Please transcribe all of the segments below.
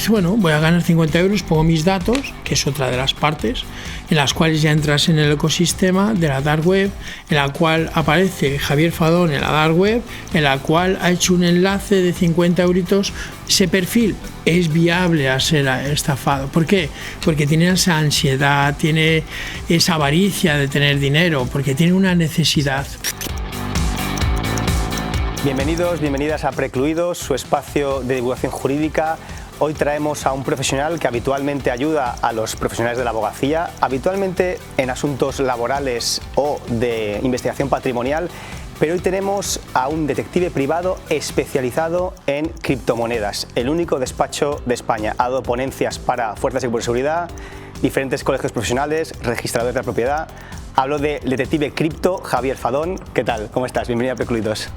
dice, bueno, voy a ganar 50 euros, pongo mis datos, que es otra de las partes, en las cuales ya entras en el ecosistema de la dark web, en la cual aparece Javier Fadón en la dark web, en la cual ha hecho un enlace de 50 euritos. Ese perfil es viable a ser estafado. ¿Por qué? Porque tiene esa ansiedad, tiene esa avaricia de tener dinero, porque tiene una necesidad. Bienvenidos, bienvenidas a Precluidos, su espacio de divulgación jurídica. Hoy traemos a un profesional que habitualmente ayuda a los profesionales de la abogacía, habitualmente en asuntos laborales o de investigación patrimonial, pero hoy tenemos a un detective privado especializado en criptomonedas, el único despacho de España. Ha dado ponencias para fuerzas de seguridad, diferentes colegios profesionales, registradores de la propiedad. Hablo del detective cripto Javier Fadón. ¿Qué tal? ¿Cómo estás? Bienvenido a Precluidos.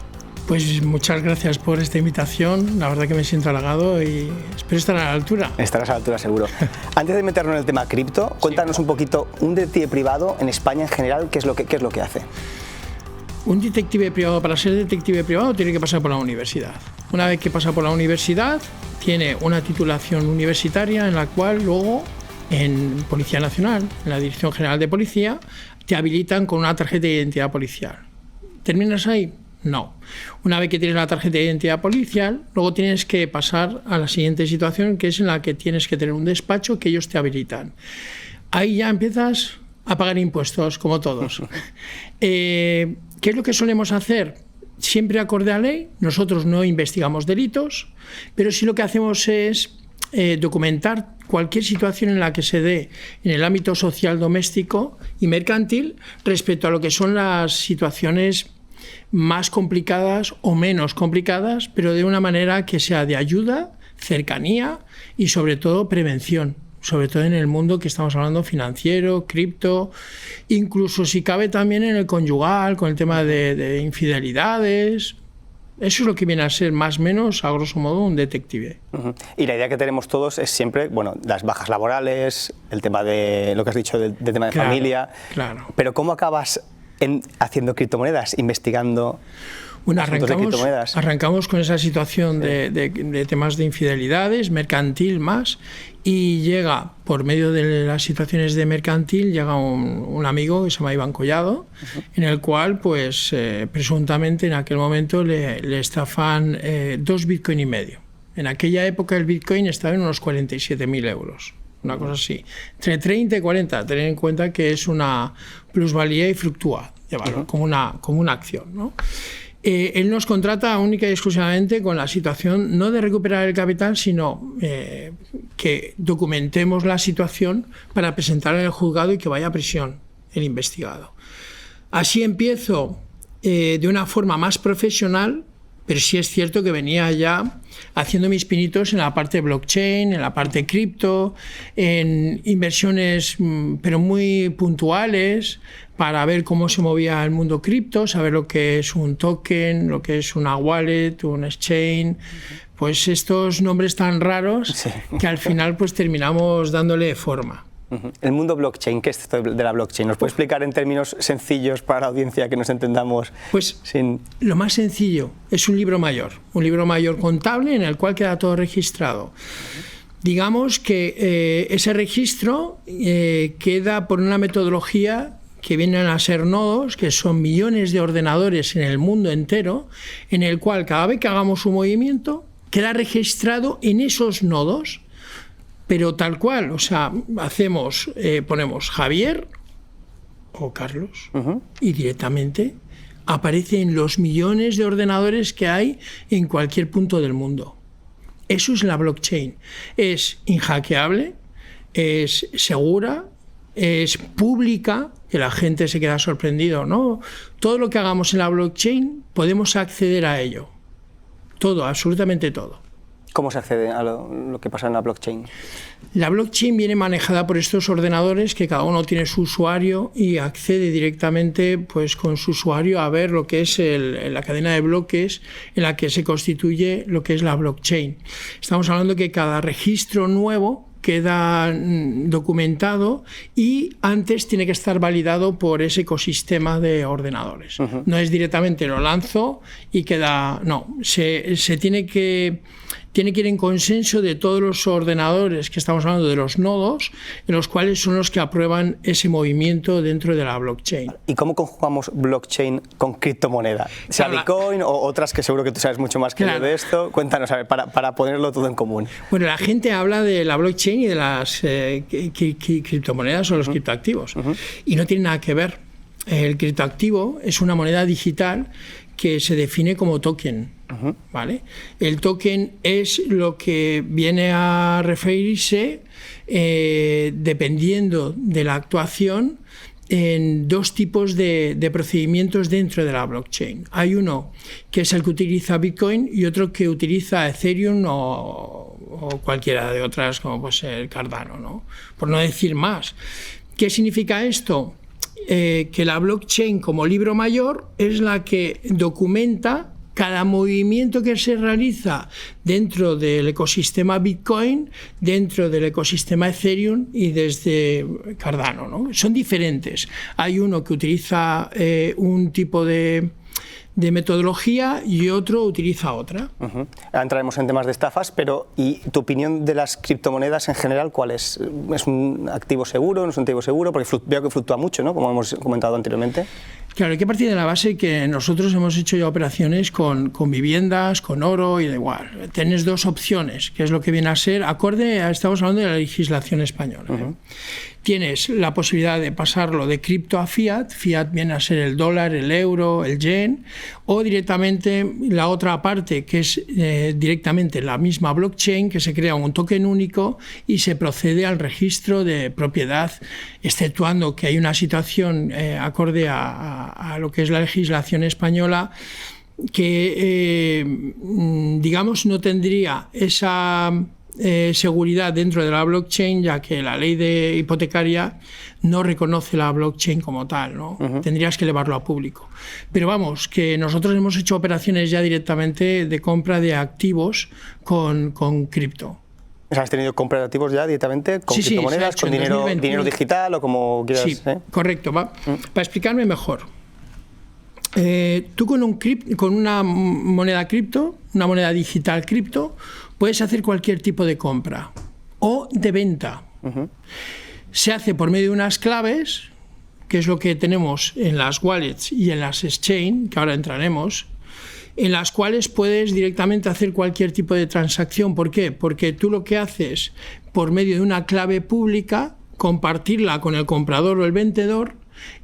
Pues muchas gracias por esta invitación, la verdad que me siento halagado y espero estar a la altura. Estarás a la altura seguro. Antes de meternos en el tema cripto, cuéntanos un poquito, un detective privado en España en general, ¿qué es lo que hace? Un detective privado, para ser detective privado, tiene que pasar por la universidad. Una vez que pasa por la universidad, tiene una titulación universitaria en la cual luego en Policía Nacional, en la Dirección General de Policía, te habilitan con una tarjeta de identidad policial. ¿Terminas ahí? No. Una vez que tienes la tarjeta de identidad policial, luego tienes que pasar a la siguiente situación, que es en la que tienes que tener un despacho que ellos te habilitan. Ahí ya empiezas a pagar impuestos, como todos. ¿Qué es lo que solemos hacer? Siempre acorde a ley. Nosotros no investigamos delitos, pero sí lo que hacemos es documentar cualquier situación en la que se dé en el ámbito social, doméstico y mercantil respecto a lo que son las situaciones más complicadas o menos complicadas, pero de una manera que sea de ayuda, cercanía y sobre todo prevención, sobre todo en el mundo que estamos hablando financiero, cripto, incluso si cabe también en el conyugal, con el tema de infidelidades. Eso es lo que viene a ser más o menos, a grosso modo, un detective. Y la idea que tenemos todos es siempre, bueno, las bajas laborales, el tema de lo que has dicho del tema de familia. Claro. Pero ¿cómo acabas haciendo criptomonedas, investigando asuntos de criptomonedas? Arrancamos con esa situación de temas de infidelidades, mercantil más, y llega, por medio de las situaciones de mercantil, llega un amigo que se llama Iván Collado, en el cual, pues, presuntamente en aquel momento le estafan 2,5 Bitcoin. En aquella época el Bitcoin estaba en unos 47.000 euros. Una cosa así, entre 30 y 40, tener en cuenta que es una plusvalía y fluctúa de valor, como una acción, ¿no? Él nos contrata única y exclusivamente con la situación no de recuperar el capital, sino que documentemos la situación para presentarla en el juzgado y que vaya a prisión el investigado. Así empiezo de una forma más profesional, pero sí es cierto que venía ya haciendo mis pinitos en la parte de blockchain, en la parte cripto, en inversiones pero muy puntuales para ver cómo se movía el mundo cripto, saber lo que es un token, lo que es una wallet, un exchange, pues estos nombres tan raros que al final pues terminamos dándole forma. El mundo blockchain, ¿qué es esto de la blockchain? ¿Nos puede explicar en términos sencillos para la audiencia que nos entendamos? Pues lo más sencillo es un libro mayor contable en el cual queda todo registrado. Digamos que ese registro queda por una metodología que vienen a ser nodos, que son millones de ordenadores en el mundo entero, en el cual cada vez que hagamos un movimiento queda registrado en esos nodos. Pero tal cual, o sea, ponemos Javier o Carlos y directamente aparece en los millones de ordenadores que hay en cualquier punto del mundo. Eso es la blockchain. Es inhackeable, es segura, es pública, que la gente se queda sorprendido, ¿no? Todo lo que hagamos en la blockchain podemos acceder a ello. Todo, absolutamente todo. ¿Cómo se accede a lo que pasa en la blockchain? La blockchain viene manejada por estos ordenadores que cada uno tiene su usuario y accede directamente pues, con su usuario a ver lo que es la cadena de bloques en la que se constituye lo que es la blockchain. Estamos hablando que cada registro nuevo queda documentado y antes tiene que estar validado por ese ecosistema de ordenadores. No es directamente lo lanzo y queda... No, se tiene que tiene que ir en consenso de todos los ordenadores que estamos hablando, de los nodos, en los cuales son los que aprueban ese movimiento dentro de la blockchain. ¿Y cómo conjugamos blockchain con criptomoneda? ¿Sea Bitcoin o otras que seguro que tú sabes mucho más que yo de esto? Cuéntanos, a ver, para ponerlo todo en común. Bueno, la gente habla de la blockchain y de las criptomonedas o los criptoactivos, y no tiene nada que ver. El criptoactivo es una moneda digital que se define como token, ¿vale? El token es lo que viene a referirse, dependiendo de la actuación, en dos tipos de procedimientos dentro de la blockchain. Hay uno que es el que utiliza Bitcoin y otro que utiliza Ethereum o cualquiera de otras, como puede ser Cardano, ¿no? Por no decir más. ¿Qué significa esto? Que la blockchain como libro mayor es la que documenta cada movimiento que se realiza dentro del ecosistema Bitcoin, dentro del ecosistema Ethereum y desde Cardano, ¿no? Son diferentes. Hay uno que utiliza un tipo de metodología y otro utiliza otra. Ahora entraremos en temas de estafas, pero ¿y tu opinión de las criptomonedas en general cuál es? ¿Es un activo seguro, no es un activo seguro? Porque veo que fluctúa mucho, ¿no? Como hemos comentado anteriormente. Claro, hay que partir de la base que nosotros hemos hecho ya operaciones con viviendas, con oro y da igual. Tienes dos opciones, que es lo que viene a ser, estamos hablando de la legislación española. Tienes la posibilidad de pasarlo de cripto a fiat. Fiat viene a ser el dólar, el euro, el yen, o directamente la otra parte, que es directamente la misma blockchain, que se crea un token único y se procede al registro de propiedad, exceptuando que hay una situación acorde a lo que es la legislación española, que digamos no tendría esa seguridad dentro de la blockchain, ya que la ley hipotecaria no reconoce la blockchain como tal, ¿no? Tendrías que elevarlo a público. Pero vamos, que nosotros hemos hecho operaciones ya directamente de compra de activos con cripto. O sea, ¿has tenido compra de activos ya directamente con criptomonedas, con dinero digital o como quieras? Sí, correcto. Para explicarme mejor. Tú con una moneda cripto, una moneda digital cripto, puedes hacer cualquier tipo de compra o de venta. Se hace por medio de unas claves, que es lo que tenemos en las wallets y en las exchange, que ahora entraremos, en las cuales puedes directamente hacer cualquier tipo de transacción. ¿Por qué? Porque tú lo que haces por medio de una clave pública, compartirla con el comprador o el vendedor,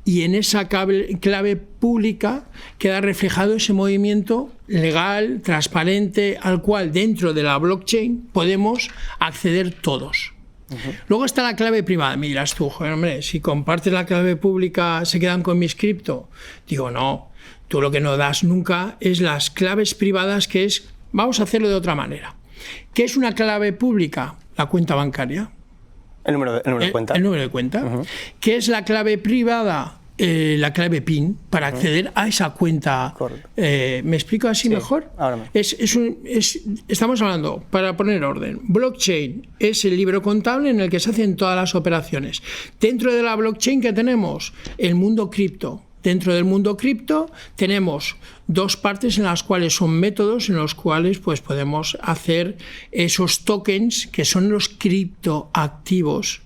y en esa clave pública queda reflejado ese movimiento legal, transparente, al cual dentro de la blockchain podemos acceder todos. Luego está la clave privada. Me dirás tú, joder, hombre, si compartes la clave pública, ¿se quedan con mis cripto? Digo, no, tú lo que no das nunca es las claves privadas, que es, vamos a hacerlo de otra manera. ¿Qué es una clave pública? La cuenta bancaria. El número de cuenta. El número de cuenta. ¿Qué es la clave privada? La clave PIN para acceder a esa cuenta. ¿Me explico así mejor? Ahora estamos hablando, para poner orden, blockchain es el libro contable en el que se hacen todas las operaciones. Dentro de la blockchain, ¿qué tenemos? El mundo cripto. Dentro del mundo cripto tenemos dos partes en las cuales son métodos en los cuales pues podemos hacer esos tokens que son los criptoactivos,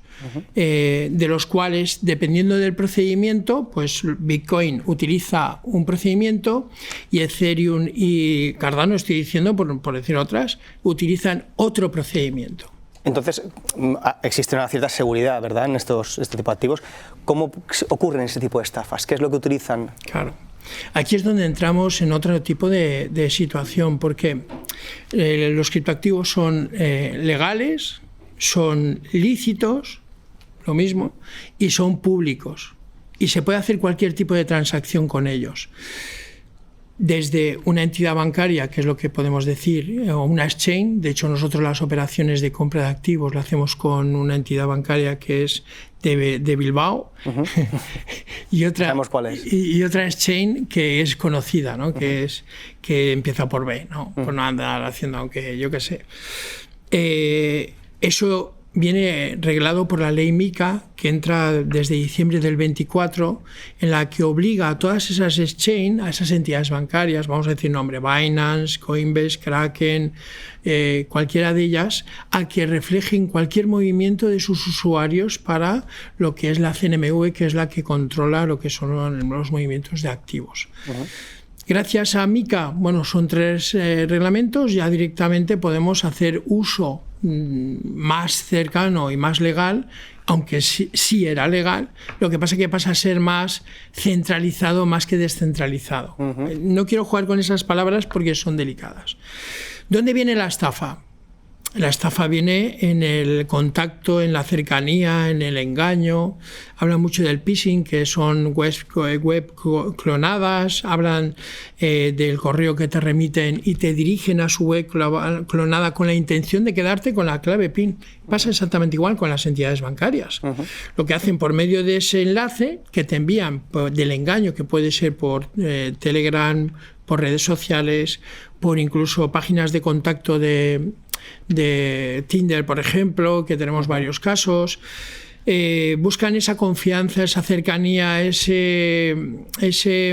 de los cuales, dependiendo del procedimiento, pues Bitcoin utiliza un procedimiento y Ethereum y Cardano, estoy diciendo por decir otras, utilizan otro procedimiento. Entonces, existe una cierta seguridad, ¿verdad?, en este tipo de activos. ¿Cómo ocurren ese tipo de estafas? ¿Qué es lo que utilizan? Claro. Aquí es donde entramos en otro tipo de situación, porque los criptoactivos son legales, son lícitos, lo mismo, y son públicos. Y se puede hacer cualquier tipo de transacción con ellos. Desde una entidad bancaria, que es lo que podemos decir, o una exchange. De hecho, nosotros las operaciones de compra de activos las hacemos con una entidad bancaria que es de Bilbao, y otra, ¿sabemos cuál es? Y otra exchange que es conocida, ¿no? Que empieza por B, ¿no? Por no andar haciendo, aunque yo qué sé. Eso viene reglado por la ley MiCA, que entra desde diciembre del 24, en la que obliga a todas esas exchange, a esas entidades bancarias, vamos a decir nombre, Binance, Coinbase, Kraken, cualquiera de ellas, a que reflejen cualquier movimiento de sus usuarios para lo que es la CNMV, que es la que controla lo que son los movimientos de activos. Gracias a MiCA, bueno, son 3 reglamentos, ya directamente podemos hacer uso más cercano y más legal, aunque sí era legal, lo que pasa es que pasa a ser más centralizado más que descentralizado. No quiero jugar con esas palabras porque son delicadas. ¿Dónde viene la estafa? La estafa viene en el contacto, en la cercanía, en el engaño. Hablan mucho del phishing, que son web clonadas. Hablan del correo que te remiten y te dirigen a su web clonada con la intención de quedarte con la clave PIN. Pasa exactamente igual con las entidades bancarias. Lo que hacen por medio de ese enlace que te envían del engaño, que puede ser por Telegram, por redes sociales, por incluso páginas de contacto de Tinder, por ejemplo, que tenemos varios casos. Buscan esa confianza, esa cercanía, ese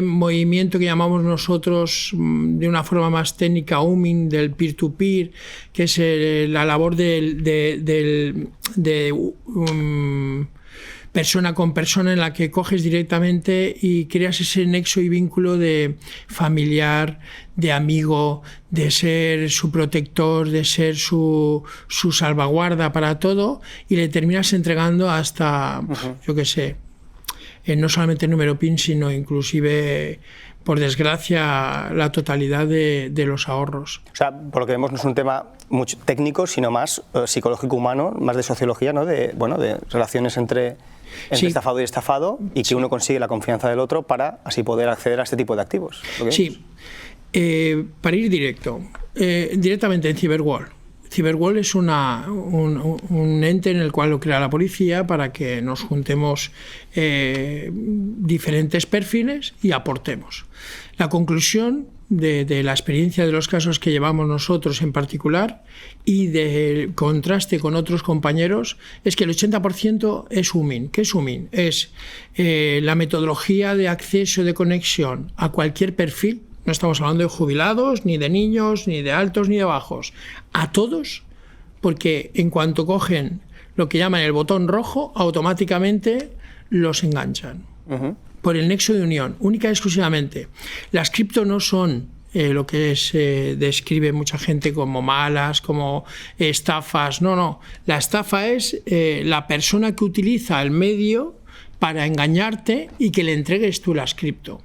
movimiento que llamamos nosotros de una forma más técnica "ooming", del peer-to-peer, que es la labor de persona con persona, en la que coges directamente y creas ese nexo y vínculo de familiar, de amigo, de ser su protector, de ser su salvaguarda para todo, y le terminas entregando hasta, yo qué sé, no solamente el número PIN, sino inclusive, por desgracia, la totalidad de los ahorros. O sea, por lo que vemos no es un tema mucho técnico, sino más psicológico humano, más de sociología, ¿no? De relaciones entre sí, estafado y estafado, y que uno consigue la confianza del otro para así poder acceder a este tipo de activos. Sí. Para ir directamente en Cyberwall. Cyberwall es un ente en el cual lo crea la policía para que nos juntemos diferentes perfiles y aportemos. La conclusión de la experiencia de los casos que llevamos nosotros en particular y del contraste con otros compañeros es que el 80% es UMIN. ¿Qué es UMIN? Es la metodología de acceso, de conexión a cualquier perfil. No estamos hablando de jubilados, ni de niños, ni de altos, ni de bajos. A todos, porque en cuanto cogen lo que llaman el botón rojo, automáticamente los enganchan. Por el nexo de unión, única y exclusivamente. Las cripto no son lo que se describe mucha gente como malas, como estafas. No. La estafa es la persona que utiliza el medio para engañarte y que le entregues tú las cripto.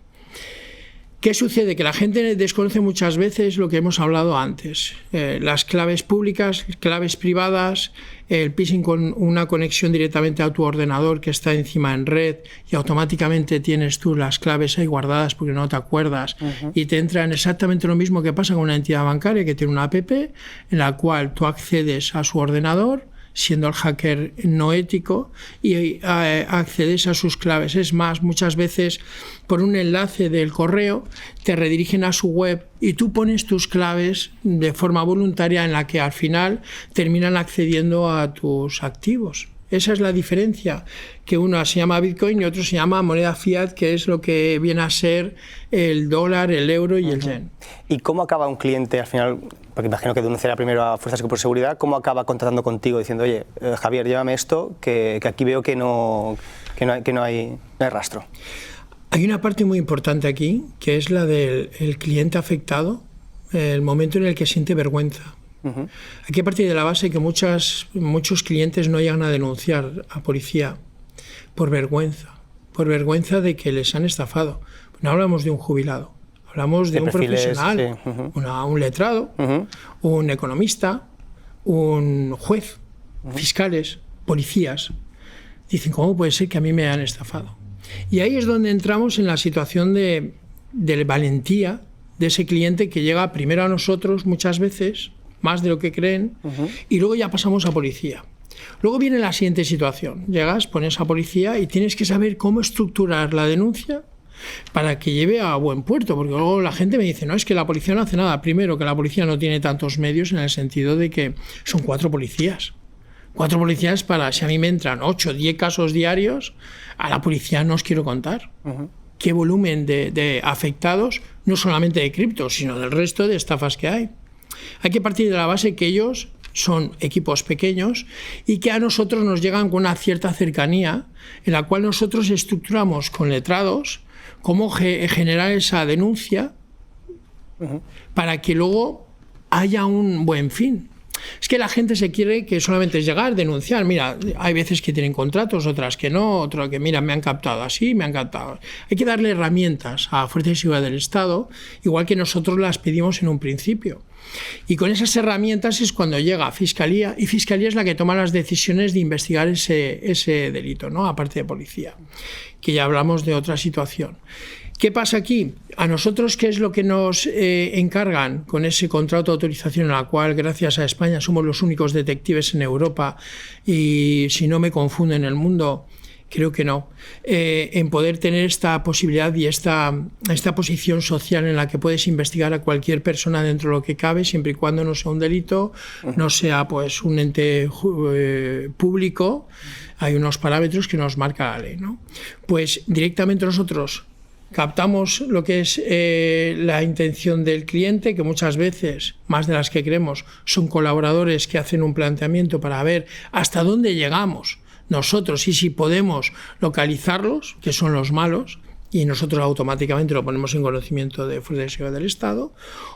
¿Qué sucede? Que la gente desconoce muchas veces lo que hemos hablado antes. Las claves públicas, claves privadas, el phishing con una conexión directamente a tu ordenador que está encima en red y automáticamente tienes tú las claves ahí guardadas porque no te acuerdas y te entran exactamente lo mismo que pasa con una entidad bancaria que tiene una app en la cual tú accedes a su ordenador, siendo el hacker no ético, y accedes a sus claves. Es más, muchas veces por un enlace del correo te redirigen a su web y tú pones tus claves de forma voluntaria en la que al final terminan accediendo a tus activos. Esa es la diferencia, que uno se llama Bitcoin y otro se llama moneda fiat, que es lo que viene a ser el dólar, el euro y el yen. ¿Y cómo acaba un cliente al final? Porque imagino que denunciará primero a Fuerzas y por Seguridad. ¿Cómo acaba contratando contigo diciendo, oye, Javier, llévame esto, que aquí veo que no hay rastro? Hay una parte muy importante aquí, que es la del cliente afectado, el momento en el que siente vergüenza. Hay que partir de la base que muchos clientes no llegan a denunciar a policía por vergüenza de que les han estafado. No hablamos de un jubilado, hablamos de un profesional, sí. Un letrado, un economista, un juez, fiscales, policías. Dicen, ¿cómo puede ser que a mí me han estafado? Y ahí es donde entramos en la situación de valentía de ese cliente que llega primero a nosotros muchas veces, más de lo que creen, y luego ya pasamos a policía. Luego viene la siguiente situación. Llegas, pones a policía y tienes que saber cómo estructurar la denuncia para que lleve a buen puerto, porque luego la gente me dice, no, es que la policía no hace nada. Primero, que la policía no tiene tantos medios en el sentido de que son 4 policías. 4 policías para, si a mí me entran 8 o 10 casos diarios, a la policía no os quiero contar. Qué volumen de afectados, no solamente de cripto, sino del resto de estafas que hay. Hay que partir de la base que ellos son equipos pequeños y que a nosotros nos llegan con una cierta cercanía, en la cual nosotros estructuramos con letrados cómo generar esa denuncia para que luego haya un buen fin. Es que la gente se quiere que solamente es llegar, denunciar. Mira, hay veces que tienen contratos, otras que no, otras que, mira, me han captado así, me han captado. Hay que darle herramientas a Fuerza y Seguridad del Estado, igual que nosotros las pedimos en un principio. Y con esas herramientas es cuando llega a Fiscalía, y Fiscalía es la que toma las decisiones de investigar ese delito, ¿no? Aparte de policía, que ya hablamos de otra situación. ¿Qué pasa aquí? A nosotros, ¿qué es lo que nos encargan con ese contrato de autorización en la cual, gracias a España, somos los únicos detectives en Europa y, si no me confundo, en el mundo? Creo que no. En poder tener esta posibilidad y esta posición social en la que puedes investigar a cualquier persona dentro de lo que cabe, siempre y cuando no sea un delito, no sea pues un ente público. Hay unos parámetros que nos marca la ley, ¿no? Pues directamente nosotros captamos lo que es la intención del cliente, que muchas veces, más de las que creemos, son colaboradores que hacen un planteamiento para ver hasta dónde llegamos nosotros y si podemos localizarlos, que son los malos, y nosotros automáticamente lo ponemos en conocimiento de Fuerza de Seguridad del Estado,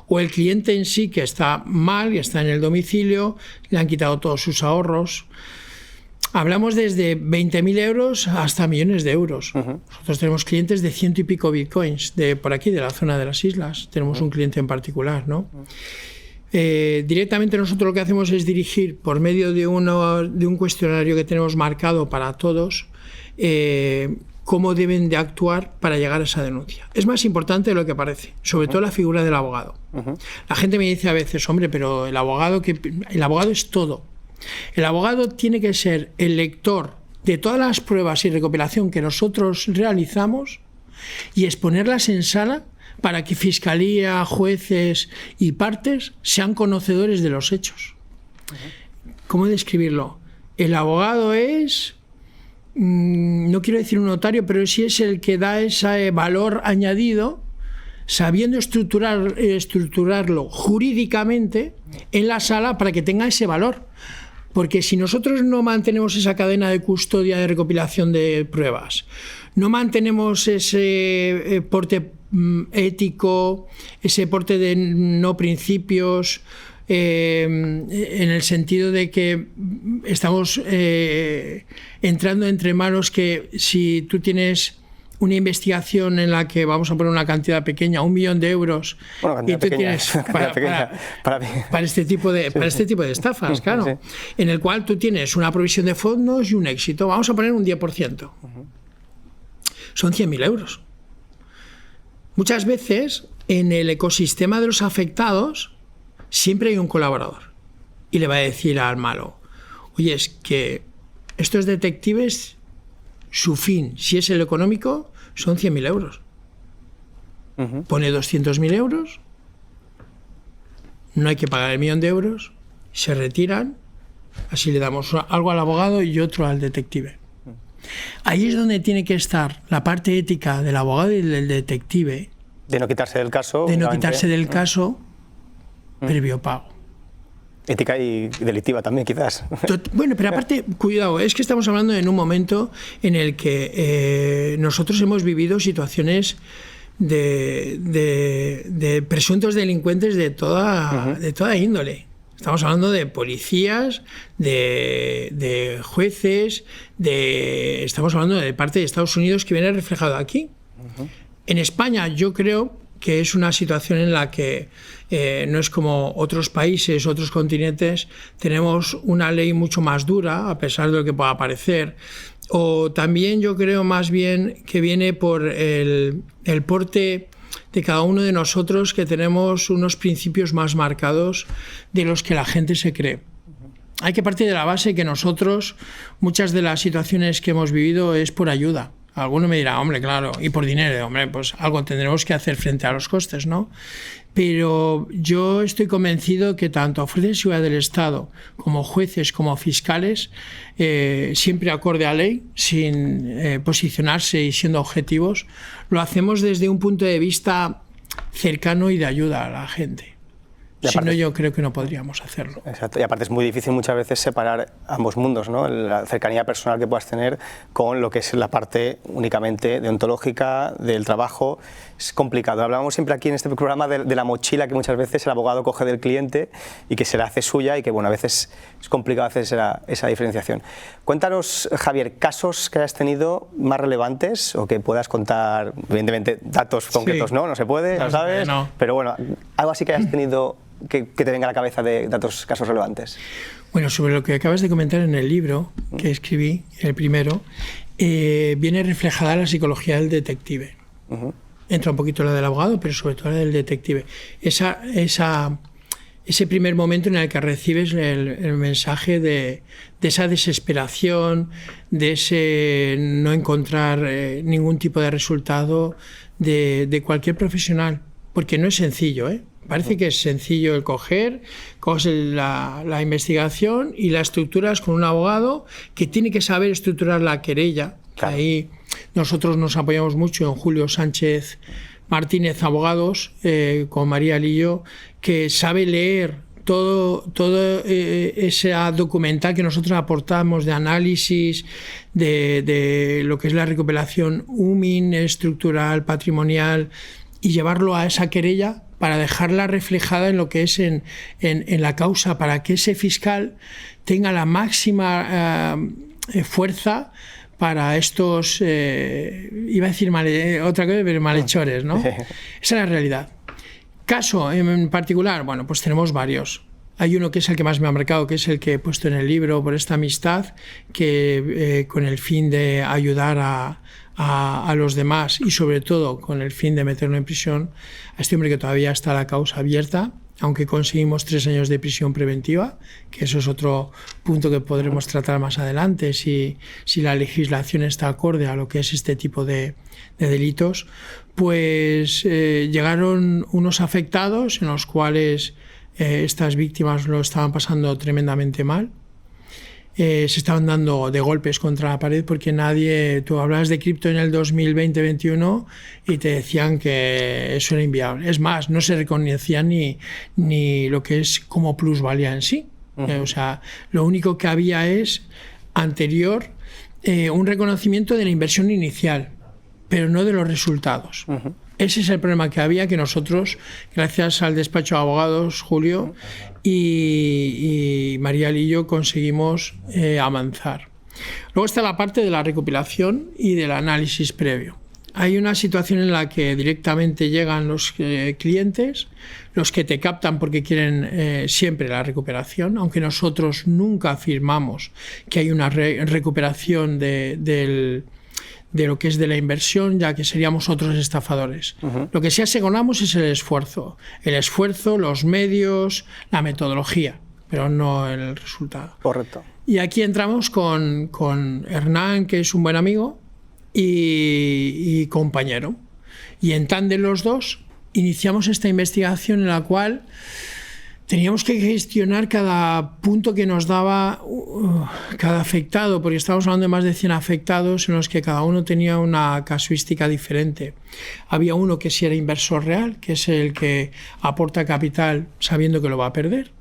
o el cliente en sí que está mal y está en el domicilio, le han quitado todos sus ahorros. Hablamos desde 20.000 euros hasta millones de euros. Nosotros tenemos clientes de 100 y pico bitcoins, de por aquí, de la zona de las islas. Tenemos un cliente en particular, ¿no? Directamente nosotros lo que hacemos es dirigir por medio de un cuestionario que tenemos marcado para todos cómo deben de actuar para llegar a esa denuncia. Es más importante de lo que parece, sobre todo la figura del abogado. La gente me dice a veces, hombre, pero el abogado es todo. El abogado tiene que ser el lector de todas las pruebas y recopilación que nosotros realizamos y exponerlas en sala para que Fiscalía, jueces y partes sean conocedores de los hechos. ¿Cómo describirlo? El abogado es, no quiero decir un notario, pero sí es el que da ese valor añadido, sabiendo estructurarlo jurídicamente en la sala para que tenga ese valor. Porque si nosotros no mantenemos esa cadena de custodia de recopilación de pruebas, no mantenemos ese porte ético, ese porte de no principios, en el sentido de que estamos entrando entre manos que si tú tienes una investigación en la que vamos a poner una cantidad pequeña, 1 millón de euros, y tú tienes para este tipo de estafas, claro, sí. En el cual tú tienes una provisión de fondos y un éxito, vamos a poner un 10%. Son 100.000 euros. Muchas veces en el ecosistema de los afectados siempre hay un colaborador y le va a decir al malo, oye, es que estos detectives, su fin, si es el económico, son 100.000 euros. Pone 200.000 euros, no hay que pagar el 1 millón de euros, se retiran, así le damos algo al abogado y otro al detective. Ahí es donde tiene que estar la parte ética del abogado y del detective. De no quitarse del caso. De no quitarse del caso previo pago. Ética y delictiva también, quizás. Bueno, pero aparte, cuidado, es que estamos hablando en un momento en el que nosotros hemos vivido situaciones de presuntos delincuentes de toda índole. Estamos hablando de policías, de jueces, estamos hablando de parte de Estados Unidos que viene reflejado aquí. En España yo creo que es una situación en la que no es como otros países, otros continentes, tenemos una ley mucho más dura, a pesar de lo que pueda parecer, o también yo creo más bien que viene por el porte de cada uno de nosotros, que tenemos unos principios más marcados de los que la gente se cree. Hay que partir de la base que nosotros, muchas de las situaciones que hemos vivido es por ayuda Alguno me dirá, hombre, claro, y por dinero, hombre, pues algo tendremos que hacer frente a los costes, ¿no? Pero yo estoy convencido que tanto fuerzas de seguridad del Estado como jueces como fiscales, siempre acorde a ley, sin posicionarse y siendo objetivos, lo hacemos desde un punto de vista cercano y de ayuda a la gente. Si no, yo creo que no podríamos hacerlo. Exacto, y aparte es muy difícil muchas veces separar ambos mundos, ¿no? La cercanía personal que puedas tener con lo que es la parte únicamente deontológica del trabajo. Es complicado. Hablábamos siempre aquí en este programa de la mochila que muchas veces el abogado coge del cliente y que se la hace suya y que, bueno, a veces es complicado hacer esa diferenciación. Cuéntanos, Javier, casos que hayas tenido más relevantes o que puedas contar, evidentemente datos concretos no se puede, no sabes, pero bueno, algo así que hayas tenido que te venga a la cabeza de datos, casos relevantes. Bueno, sobre lo que acabas de comentar en el libro que escribí, el primero, viene reflejada la psicología del detective. Entra un poquito la del abogado, pero sobre todo la del detective. Ese primer momento en el que recibes el mensaje de esa desesperación, de ese no encontrar ningún tipo de resultado de cualquier profesional, porque no es sencillo, ¿eh? Parece que es sencillo el coges la investigación y la estructuras con un abogado que tiene que saber estructurar la querella. Claro. Ahí nosotros nos apoyamos mucho en Julio Sánchez Martínez Abogados, con María Lillo, que sabe leer todo esa documental que nosotros aportamos de análisis de lo que es la recopilación UMIN, estructural, patrimonial, y llevarlo a esa querella para dejarla reflejada en lo que es en la causa, para que ese fiscal tenga la máxima fuerza para estos, iba a decir otra cosa, pero malhechores, ¿no? Esa es la realidad. Caso en particular, bueno, pues tenemos varios. Hay uno que es el que más me ha marcado, que es el que he puesto en el libro por esta amistad, que con el fin de ayudar a los demás y sobre todo con el fin de meterlo en prisión, a este hombre que todavía está la causa abierta, aunque conseguimos 3 años de prisión preventiva, que eso es otro punto que podremos tratar más adelante, si la legislación está acorde a lo que es este tipo de delitos, pues llegaron unos afectados en los cuales estas víctimas lo estaban pasando tremendamente mal. Se estaban dando de golpes contra la pared porque tú hablabas de cripto en el 2020-21 y te decían que eso era inviable. Es más, no se reconocía ni lo que es como plusvalía en sí. O sea, lo único que había es anterior un reconocimiento de la inversión inicial, pero no de los resultados. Ese es el problema que había, que nosotros, gracias al despacho de abogados, Julio y María Lillo, conseguimos avanzar. Luego está la parte de la recopilación y del análisis previo. Hay una situación en la que directamente llegan los clientes, los que te captan porque quieren siempre la recuperación, aunque nosotros nunca afirmamos que hay una recuperación de lo que es de la inversión, ya que seríamos otros estafadores. Lo que sí aseguramos es el esfuerzo, los medios, la metodología, pero no el resultado. Correcto. Y aquí entramos con Hernán, que es un buen amigo y compañero. Y en tándem los dos iniciamos esta investigación en la cual teníamos que gestionar cada punto que nos daba cada afectado, porque estábamos hablando de más de 100 afectados en los que cada uno tenía una casuística diferente. Había uno que sí era inversor real, que es el que aporta capital sabiendo que lo va a perder.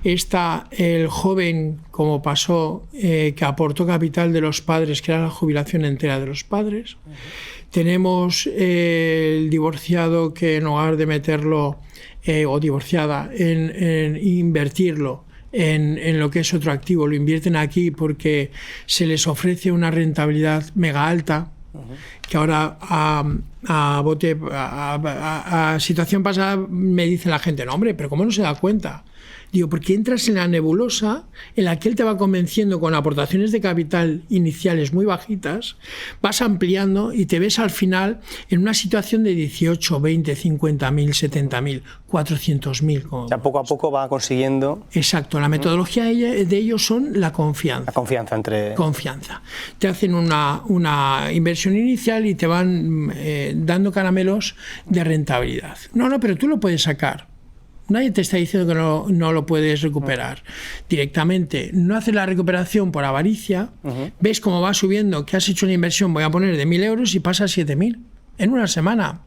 Está el joven, como pasó, que aportó capital de los padres, que era la jubilación entera de los padres. Tenemos el divorciado que en lugar de meterlo o divorciada en invertirlo en lo que es otro activo, lo invierten aquí porque se les ofrece una rentabilidad mega alta, que ahora a situación pasada, me dice la gente, no hombre, pero ¿cómo no se da cuenta? Digo, porque entras en la nebulosa en la que él te va convenciendo con aportaciones de capital iniciales muy bajitas, vas ampliando y te ves al final en una situación de 18, 20, 50.000, 70.000, 400.000. O sea, poco a poco va consiguiendo... Exacto, la metodología de ellos son la confianza. La confianza entre... Confianza. Te hacen una inversión inicial y te van dando caramelos de rentabilidad. No, pero tú lo puedes sacar. Nadie te está diciendo que no lo puedes recuperar directamente. No haces la recuperación por avaricia, ves cómo va subiendo, que has hecho una inversión, voy a poner de 1.000 euros y pasa a 7.000 en una semana.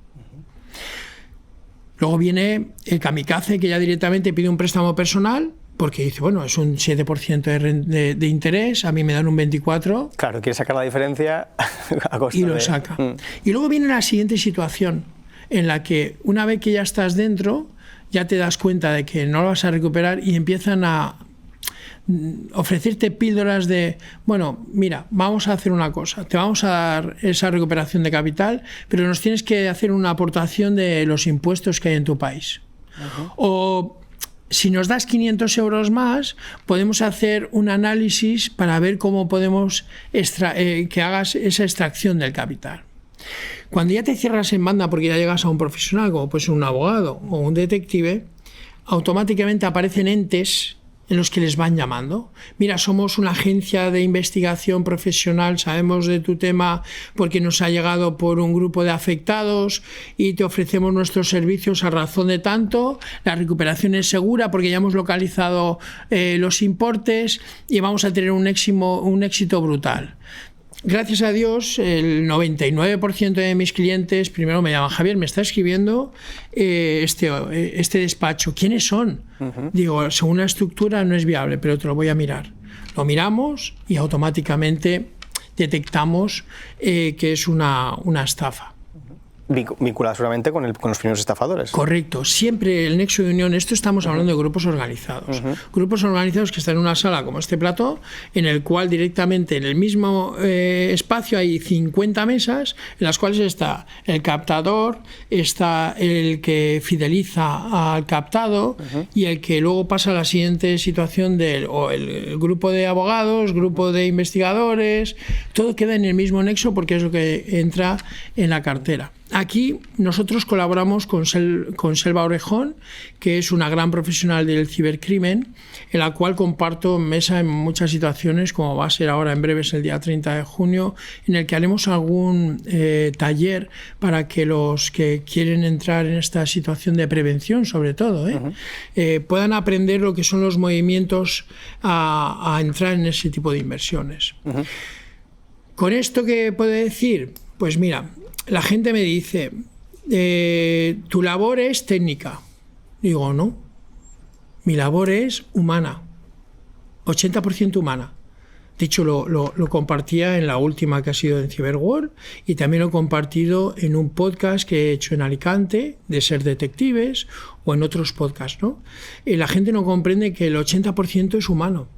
Luego viene el kamikaze, que ya directamente pide un préstamo personal porque dice, bueno, es un 7% de interés, a mí me dan un 24%. Claro, quiere sacar la diferencia a costa y lo saca. Y luego viene la siguiente situación en la que una vez que ya estás dentro, ya te das cuenta de que no lo vas a recuperar y empiezan a ofrecerte píldoras de, bueno, mira, vamos a hacer una cosa, te vamos a dar esa recuperación de capital, pero nos tienes que hacer una aportación de los impuestos que hay en tu país. O si nos das 500 euros más, podemos hacer un análisis para ver cómo podemos que hagas esa extracción del capital. Cuando ya te cierras en banda porque ya llegas a un profesional, como puede ser un abogado o un detective, automáticamente aparecen entes en los que les van llamando. Mira, somos una agencia de investigación profesional, sabemos de tu tema porque nos ha llegado por un grupo de afectados y te ofrecemos nuestros servicios a razón de tanto, la recuperación es segura porque ya hemos localizado los importes y vamos a tener un éxito brutal. Gracias a Dios, el 99% de mis clientes primero me llaman, Javier, me está escribiendo este despacho, ¿quiénes son? Digo, según la estructura no es viable, pero te lo voy a mirar. Lo miramos y automáticamente detectamos que es una estafa. Vinculada solamente con los primeros estafadores. Correcto, siempre el nexo de unión, esto estamos hablando de grupos organizados. Grupos organizados que están en una sala como este plató, en el cual directamente en el mismo espacio hay 50 mesas, en las cuales está el captador, está el que fideliza al captado y el que luego pasa a la siguiente situación el grupo de abogados, grupo de investigadores, todo queda en el mismo nexo porque es lo que entra en la cartera. Aquí nosotros colaboramos con Selva Orejón, que es una gran profesional del cibercrimen, en la cual comparto mesa en muchas situaciones, como va a ser ahora en breves el día 30 de junio, en el que haremos algún taller para que los que quieren entrar en esta situación de prevención, sobre todo, puedan aprender lo que son los movimientos a entrar en ese tipo de inversiones. ¿Con esto qué puedo decir? Pues mira, la gente me dice, tu labor es técnica. Digo, no, mi labor es humana, 80% humana. De hecho, lo compartía en la última que ha sido en Cyberworld y también lo he compartido en un podcast que he hecho en Alicante, de Ser Detectives, o en otros podcasts, ¿no? La gente no comprende que el 80% es humano.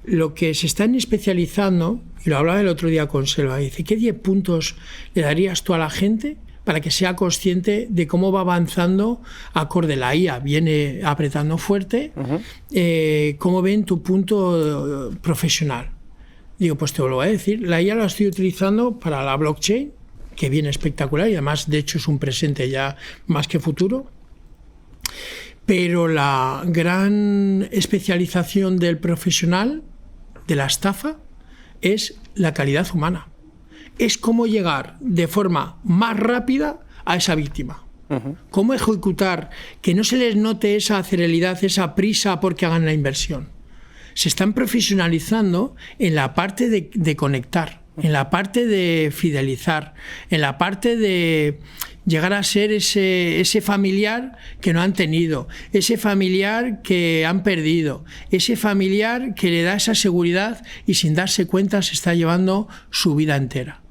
Lo que se están especializando, y lo hablaba el otro día con Selva, dice, ¿qué 10 puntos le darías tú a la gente para que sea consciente de cómo va avanzando acorde la IA? Viene apretando fuerte, ¿cómo ven tu punto profesional? Digo, pues te lo voy a decir, la IA la estoy utilizando para la blockchain, que viene espectacular y además de hecho es un presente ya más que futuro. Pero la gran especialización del profesional de la estafa es la calidad humana. Es cómo llegar de forma más rápida a esa víctima. Cómo ejecutar, que no se les note esa celeridad, esa prisa porque hagan la inversión. Se están profesionalizando en la parte de conectar, en la parte de fidelizar, en la parte de llegar a ser ese familiar que no han tenido, ese familiar que han perdido, ese familiar que le da esa seguridad y sin darse cuenta se está llevando su vida entera.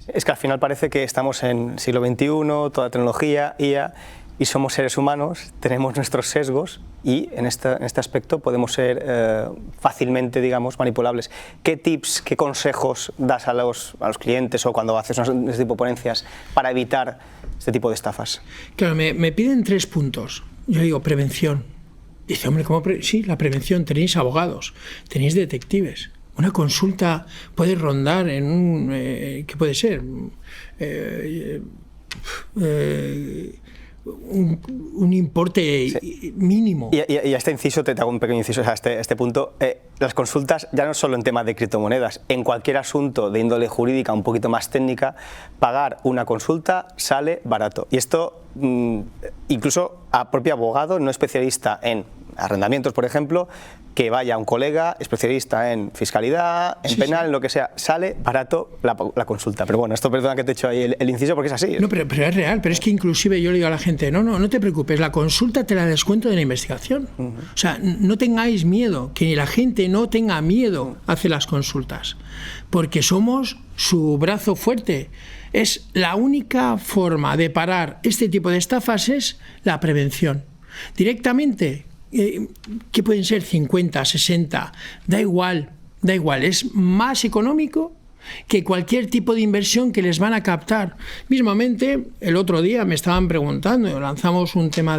Es que al final parece que estamos en siglo XXI, toda tecnología, IA, y somos seres humanos, tenemos nuestros sesgos y en este aspecto podemos ser fácilmente, digamos, manipulables. ¿Qué tips, qué consejos das a los clientes o cuando haces este tipo de ponencias para evitar este tipo de estafas? Claro, me piden 3 puntos. Yo digo, prevención. Dice, hombre, ¿cómo? Sí, la prevención. Tenéis abogados, tenéis detectives. Una consulta puede rondar en un... ¿qué puede ser? Un importe mínimo. Y a este inciso, te hago un pequeño inciso a este punto. Las consultas, ya no solo en temas de criptomonedas, en cualquier asunto de índole jurídica un poquito más técnica, pagar una consulta sale barato. Y esto, incluso a propio abogado no especialista en arrendamientos, por ejemplo, que vaya un colega especialista en fiscalidad, en penal, en lo que sea, sale barato la consulta. Pero bueno, esto perdona que te he hecho ahí el inciso porque es así. No, pero es real, pero es que inclusive yo le digo a la gente, no te preocupes, la consulta te la descuento de la investigación. O sea, no tengáis miedo, que la gente no tenga miedo a hacer las consultas, porque somos su brazo fuerte. Es la única forma de parar este tipo de estafas es la prevención. Directamente, que pueden ser 50, 60, da igual, es más económico que cualquier tipo de inversión que les van a captar. Mismamente, el otro día me estaban preguntando, lanzamos un tema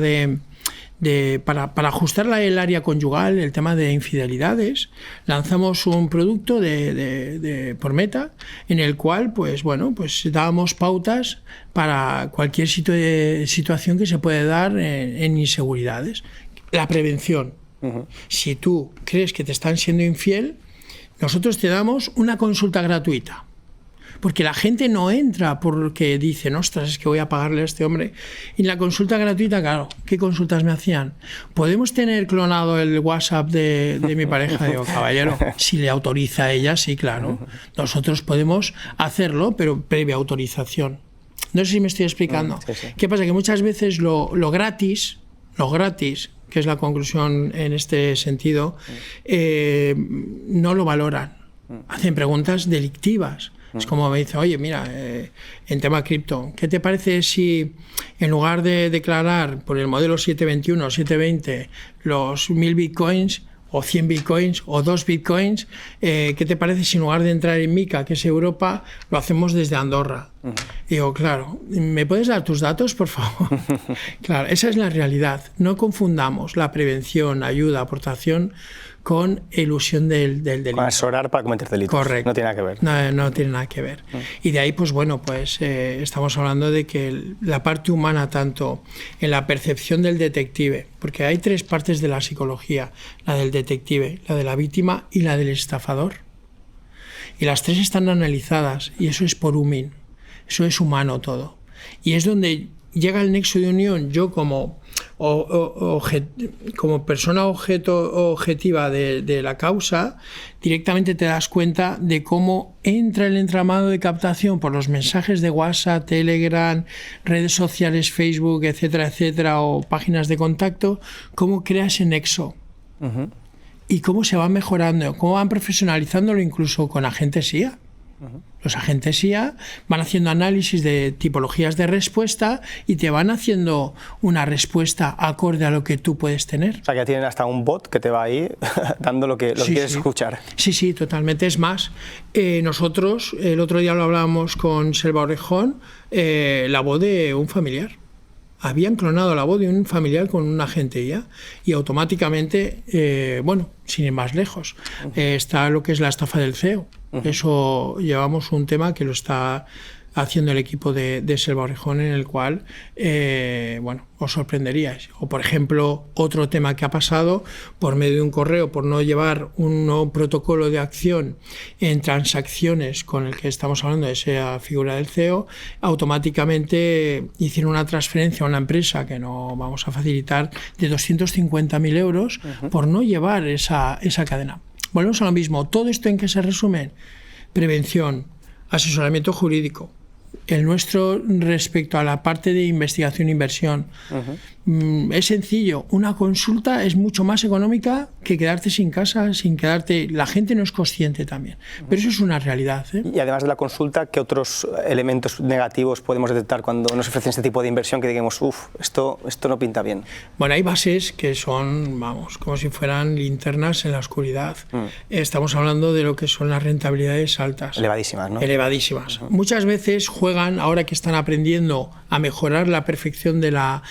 para ajustar el área conyugal, el tema de infidelidades, lanzamos un producto por Meta, en el cual, pues dábamos pautas para cualquier situación que se puede dar en inseguridades. La prevención. Si tú crees que te están siendo infiel, nosotros te damos una consulta gratuita. Porque la gente no entra porque dicen, ostras, es que voy a pagarle a este hombre. Y la consulta gratuita, claro, ¿qué consultas me hacían? ¿Podemos tener clonado el WhatsApp de mi pareja? Digo, caballero, si le autoriza a ella, sí, claro. Nosotros podemos hacerlo, pero previa autorización. No sé si me estoy explicando. Sí, sí. ¿Qué pasa? Que muchas veces lo gratis, que es la conclusión en este sentido, no lo valoran. Hacen preguntas delictivas. Es como me dice, oye, mira, en tema cripto, ¿qué te parece si en lugar de declarar por el modelo 721 720 los 1000 bitcoins o 100 bitcoins o 2 bitcoins, ¿qué te parece si en lugar de entrar en MiCA, que es Europa, lo hacemos desde Andorra? Digo, claro, ¿me puedes dar tus datos, por favor? Claro, esa es la realidad. No confundamos la prevención, ayuda, aportación con elusión del delito. Con asesorar para cometer delitos. Correcto. No tiene nada que ver. No tiene nada que ver. Y de ahí, pues estamos hablando de que la parte humana, tanto en la percepción del detective, porque hay 3 partes de la psicología, la del detective, la de la víctima y la del estafador. Y las 3 están analizadas, y eso es por humin. Eso es humano todo. Y es donde llega el nexo de unión. Yo como persona objetiva de la causa, directamente te das cuenta de cómo entra el entramado de captación por los mensajes de WhatsApp, Telegram, redes sociales, Facebook, etcétera, etcétera, o páginas de contacto, cómo crea ese nexo. Y cómo se va mejorando, cómo van profesionalizándolo incluso con agentes IA. Los agentes IA van haciendo análisis de tipologías de respuesta y te van haciendo una respuesta acorde a lo que tú puedes tener. O sea, que ya tienen hasta un bot que te va ahí dando lo que quieres escuchar. Sí, totalmente. Es más, nosotros, el otro día lo hablábamos con Selva Orejón, la voz de un familiar. Habían clonado la voz de un familiar con un agente IA y automáticamente, sin ir más lejos, está lo que es la estafa del CEO. Eso llevamos un tema que lo está haciendo el equipo de Selva Orejón, en el cual, os sorprenderíais. O, por ejemplo, otro tema que ha pasado por medio de un correo, por no llevar un nuevo protocolo de acción en transacciones con el que estamos hablando de esa figura del CEO, automáticamente hicieron una transferencia a una empresa que no vamos a facilitar de 250.000 euros por no llevar esa cadena. Volvemos a lo mismo. ¿Todo esto en qué se resume? Prevención, asesoramiento jurídico, El nuestro, respecto a la parte de investigación e inversión, es sencillo. Una consulta es mucho más económica que quedarte sin casa, sin quedarte... La gente no es consciente también, pero eso es una realidad, ¿eh? Y además de la consulta, ¿qué otros elementos negativos podemos detectar cuando nos ofrecen este tipo de inversión que digamos, esto no pinta bien? Bueno, hay bases que son, vamos, como si fueran linternas en la oscuridad. Estamos hablando de lo que son las rentabilidades altas. Elevadísimas, ¿no? Elevadísimas. Muchas veces juegan, ahora que están aprendiendo a mejorar la perfección de la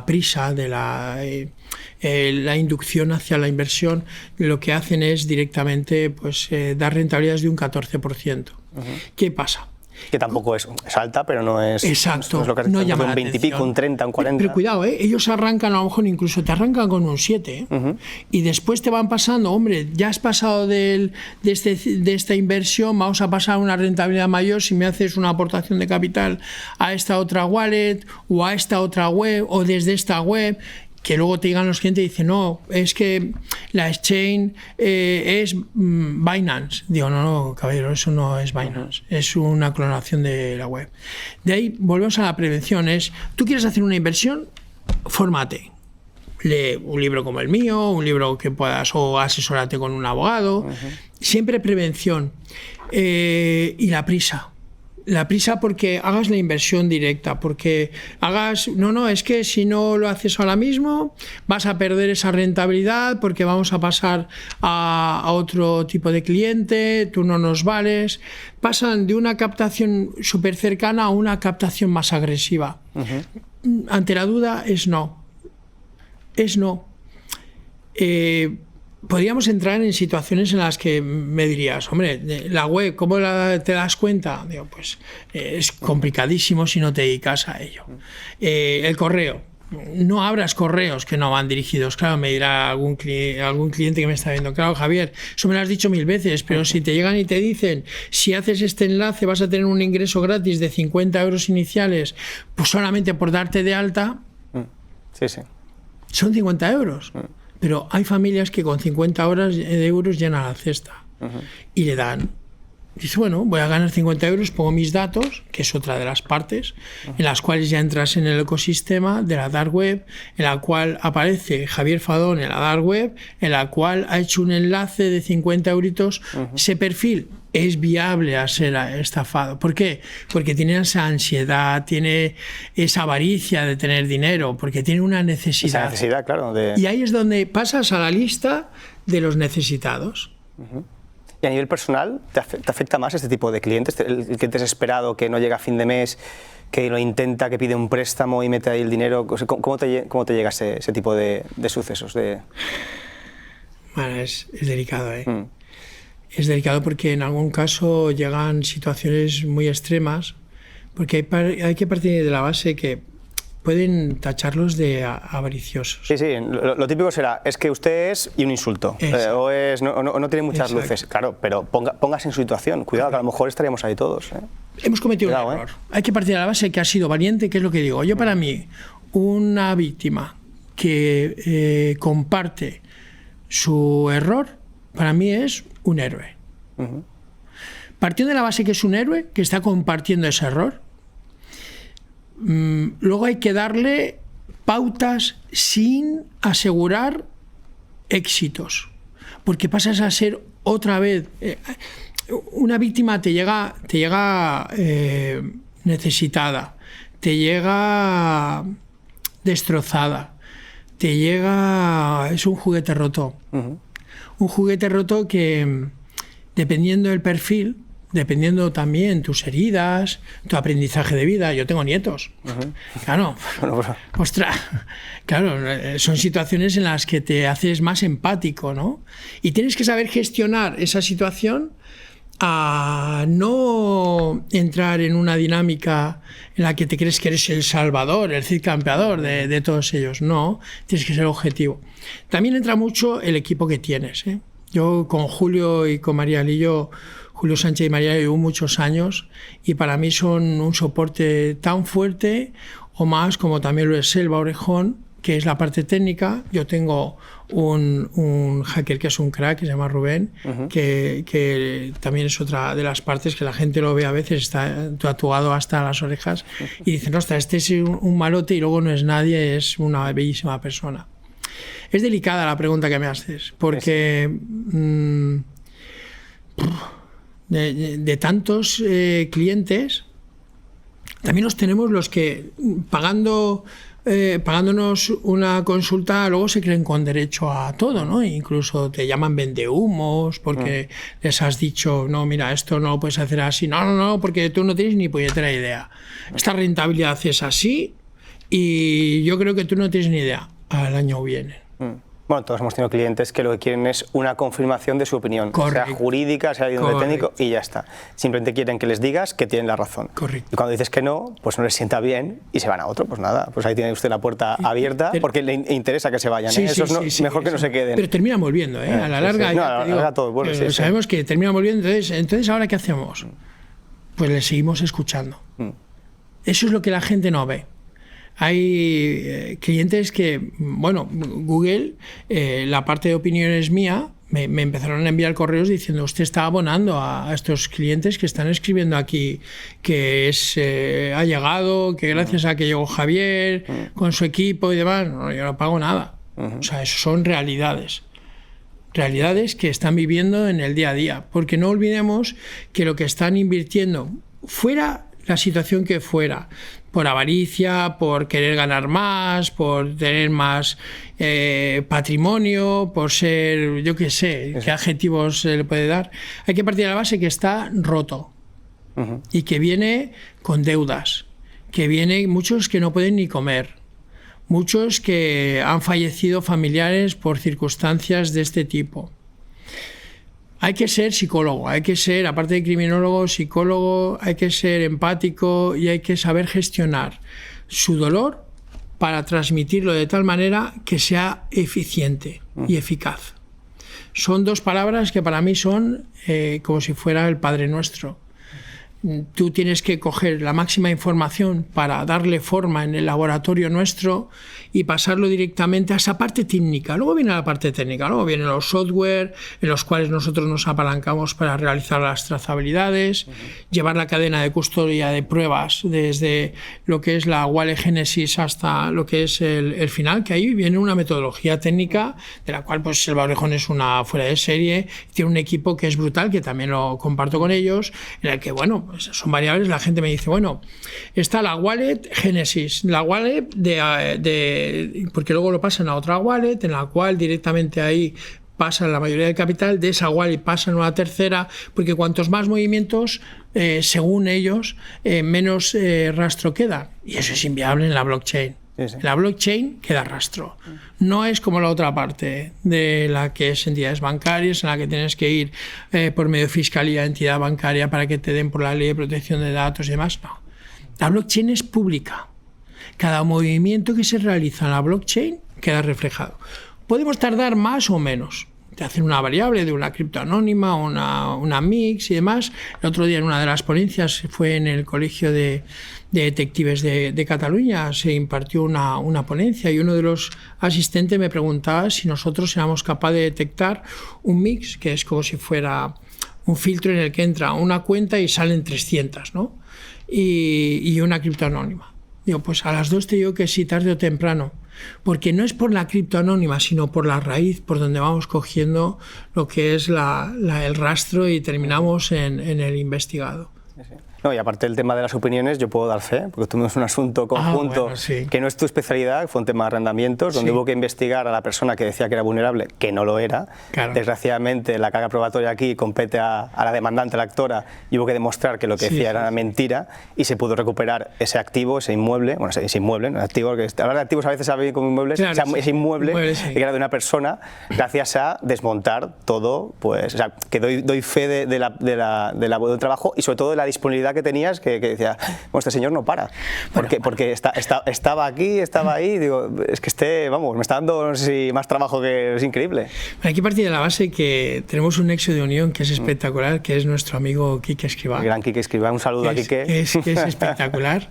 prisa, de la inducción hacia la inversión, lo que hacen es directamente pues, dar rentabilidades de un 14%. ¿Qué pasa? Que tampoco es alta, pero no es... Exacto, no es lo que no llama un 20 y pico, un 30, un 40. Pero cuidado, ellos arrancan, a lo mejor incluso te arrancan con un 7, y después te van pasando, hombre, ya has pasado de esta inversión, vamos a pasar a una rentabilidad mayor si me haces una aportación de capital a esta otra wallet, o a esta otra web, o desde esta web, que luego te digan los clientes y dicen, no, es que la exchange es Binance. Digo, no, caballero, eso no es Binance, es una clonación de la web. De ahí volvemos a la prevención, tú quieres hacer una inversión, fórmate. Lee un libro como el mío, un libro que puedas, o asesórate con un abogado. Siempre prevención. Y la prisa. La prisa porque hagas la inversión directa, porque hagas... No, es que si no lo haces ahora mismo vas a perder esa rentabilidad porque vamos a pasar a otro tipo de cliente, tú no nos vales. Pasan de una captación súper cercana a una captación más agresiva. Ante la duda es no. Es no. Podríamos entrar en situaciones en las que me dirías, hombre, la web, ¿cómo te das cuenta? Digo, pues es complicadísimo si no te dedicas a ello. El correo. No abras correos que no van dirigidos. Claro, me dirá algún cliente que me está viendo, claro, Javier, eso me lo has dicho 1000 veces, pero si te llegan y te dicen, si haces este enlace vas a tener un ingreso gratis de 50 euros iniciales, pues solamente por darte de alta, sí. Son 50 euros. Pero hay familias que con 50 euros llenan la cesta y le dan. Dice, bueno, voy a ganar 50 euros, pongo mis datos, que es otra de las partes, en las cuales ya entras en el ecosistema de la dark web, en la cual aparece Javier Fadón en la dark web, en la cual ha hecho un enlace de 50 euritos. Ese perfil es viable a ser estafado. ¿Por qué? Porque tiene esa ansiedad, tiene esa avaricia de tener dinero, porque tiene una necesidad. Esa necesidad, claro. Y ahí es donde pasas a la lista de los necesitados. ¿Y a nivel personal te afecta más este tipo de clientes? El cliente desesperado que no llega a fin de mes, que lo intenta, que pide un préstamo y mete ahí el dinero. ¿Cómo te llega ese tipo de sucesos? Bueno, es delicado, ¿eh? Es delicado porque en algún caso llegan situaciones muy extremas, porque hay que partir de la base que pueden tacharlos de avariciosos. Sí, lo típico será, es que usted es y un insulto, o no tiene muchas luces. Claro, pero póngase en su situación, cuidado, que a lo mejor estaríamos ahí todos. Hemos cometido un error. Hay que partir de la base que ha sido valiente, que es lo que digo. Yo, para mí, una víctima que comparte su error, para mí es un héroe. Partiendo de la base que es un héroe, que está compartiendo ese error, luego hay que darle pautas sin asegurar éxitos, porque pasas a ser otra vez una víctima. Te llega necesitada, te llega destrozada, te llega, es un juguete roto. Un juguete roto que, dependiendo del perfil, dependiendo también tus heridas, tu aprendizaje de vida. Yo tengo nietos. Claro, ostras, claro, son situaciones en las que te haces más empático, ¿no? Y tienes que saber gestionar esa situación, a no entrar en una dinámica en la que te crees que eres el salvador, el Cid campeador de todos ellos. No, tienes que ser objetivo. También entra mucho el equipo que tienes, ¿eh? Yo con Julio y con María Lillo, Julio Sánchez y María, llevo muchos años y para mí son un soporte tan fuerte o más como también lo es Selva Orejón, que es la parte técnica. Yo tengo un hacker que es un crack, que se llama Rubén, que también es otra de las partes que la gente lo ve a veces, está tatuado hasta las orejas, y dicen, ostras, este es un malote y luego no es nadie, es una bellísima persona. Es delicada la pregunta que me haces, porque de tantos clientes, también los tenemos los que pagándonos una consulta luego se creen con derecho a todo, ¿no? Incluso te llaman vendehumos porque les has dicho, no, mira, esto no lo puedes hacer así. No, porque tú no tienes ni puñetera idea. Esta rentabilidad es así y yo creo que tú no tienes ni idea. Al año viene. Bueno, todos hemos tenido clientes que lo que quieren es una confirmación de su opinión, Correcto. sea jurídica, sea de técnico, y ya está. Simplemente quieren que les digas que tienen la razón. Correcto. Y cuando dices que no, pues no les sienta bien y se van a otro, pues nada, pues ahí tiene usted la puerta abierta porque le interesa que se vayan. Sí, Eso es mejor que no se queden. Pero terminan volviendo, a la larga. No, a la larga todo vuelve. Sabemos que terminan volviendo, entonces ¿ahora qué hacemos? Pues les seguimos escuchando. Eso es lo que la gente no ve. Hay clientes que, bueno, Google, la parte de opiniones mía, me empezaron a enviar correos diciendo, usted está abonando a estos clientes que están escribiendo aquí que ha llegado, que gracias a que llegó Javier con su equipo y demás. No, yo no pago nada. O sea, eso son realidades que están viviendo en el día a día, porque no olvidemos que lo que están invirtiendo, fuera la situación que fuera, por avaricia, por querer ganar más, por tener más patrimonio, por ser, yo qué sé, qué adjetivos se le puede dar, hay que partir de la base que está roto y que viene con deudas, que viene muchos que no pueden ni comer, muchos que han fallecido familiares por circunstancias de este tipo. Hay que ser psicólogo, hay que ser, aparte de criminólogo, psicólogo, hay que ser empático y hay que saber gestionar su dolor para transmitirlo de tal manera que sea eficiente y eficaz. Son dos palabras que para mí son como si fuera el Padre Nuestro. Tú tienes que coger la máxima información para darle forma en el laboratorio nuestro y pasarlo directamente a esa parte técnica. Luego viene la parte técnica, luego vienen los software en los cuales nosotros nos apalancamos para realizar las trazabilidades, llevar la cadena de custodia de pruebas desde lo que es la Wallet Genesis hasta lo que es el final, que ahí viene una metodología técnica de la cual pues Selva Orejón es una fuera de serie, tiene un equipo que es brutal, que también lo comparto con ellos, en el que, bueno, son variables. La gente me dice, bueno, está la wallet Genesis, la wallet porque luego lo pasan a otra wallet en la cual directamente ahí pasan la mayoría del capital, de esa wallet pasan a una tercera, porque cuantos más movimientos, según ellos, menos rastro queda, y eso es inviable en la blockchain. En la blockchain queda rastro. No es como la otra parte de la que es entidades bancarias, en la que tienes que ir por medio de fiscalía, entidad bancaria, para que te den por la ley de protección de datos y demás. No. La blockchain es pública. Cada movimiento que se realiza en la blockchain queda reflejado. Podemos tardar más o menos. Te hacen una variable de una cripto anónima, una mix y demás. El otro día en una de las ponencias fue en el Colegio de Detectives de Cataluña, se impartió una ponencia y uno de los asistentes me preguntaba si nosotros éramos capaces de detectar un mix, que es como si fuera un filtro en el que entra una cuenta y salen 300, ¿no? Y una cripto anónima. Digo, pues a las dos te digo que sí, tarde o temprano, porque no es por la cripto anónima, sino por la raíz, por donde vamos cogiendo lo que es el rastro y terminamos en el investigado. Sí. No, y aparte del tema de las opiniones, yo puedo dar fe, porque tuvimos un asunto conjunto que no es tu especialidad, fue un tema de arrendamientos, donde hubo que investigar a la persona que decía que era vulnerable, que no lo era. Claro. Desgraciadamente, la carga probatoria aquí compete a la demandante, la actora, y hubo que demostrar que lo que decía era mentira, y se pudo recuperar ese activo, ese inmueble, bueno, ese inmueble, no activo, porque hablar de activos a veces se ve como inmuebles, claro, o sea, ese inmueble que era de una persona, gracias a desmontar todo, pues, o sea, que doy fe del trabajo y sobre todo de la disponibilidad que tenías, que decía, bueno, este señor no para, porque estaba aquí, estaba ahí, digo, es que vamos, me está dando, no sé si más trabajo, que es increíble. Hay que partir de la base que tenemos un nexo de unión que es espectacular, que es nuestro amigo Quique Escribá. El gran Quique Escribá, un saludo a Quique. Que es espectacular.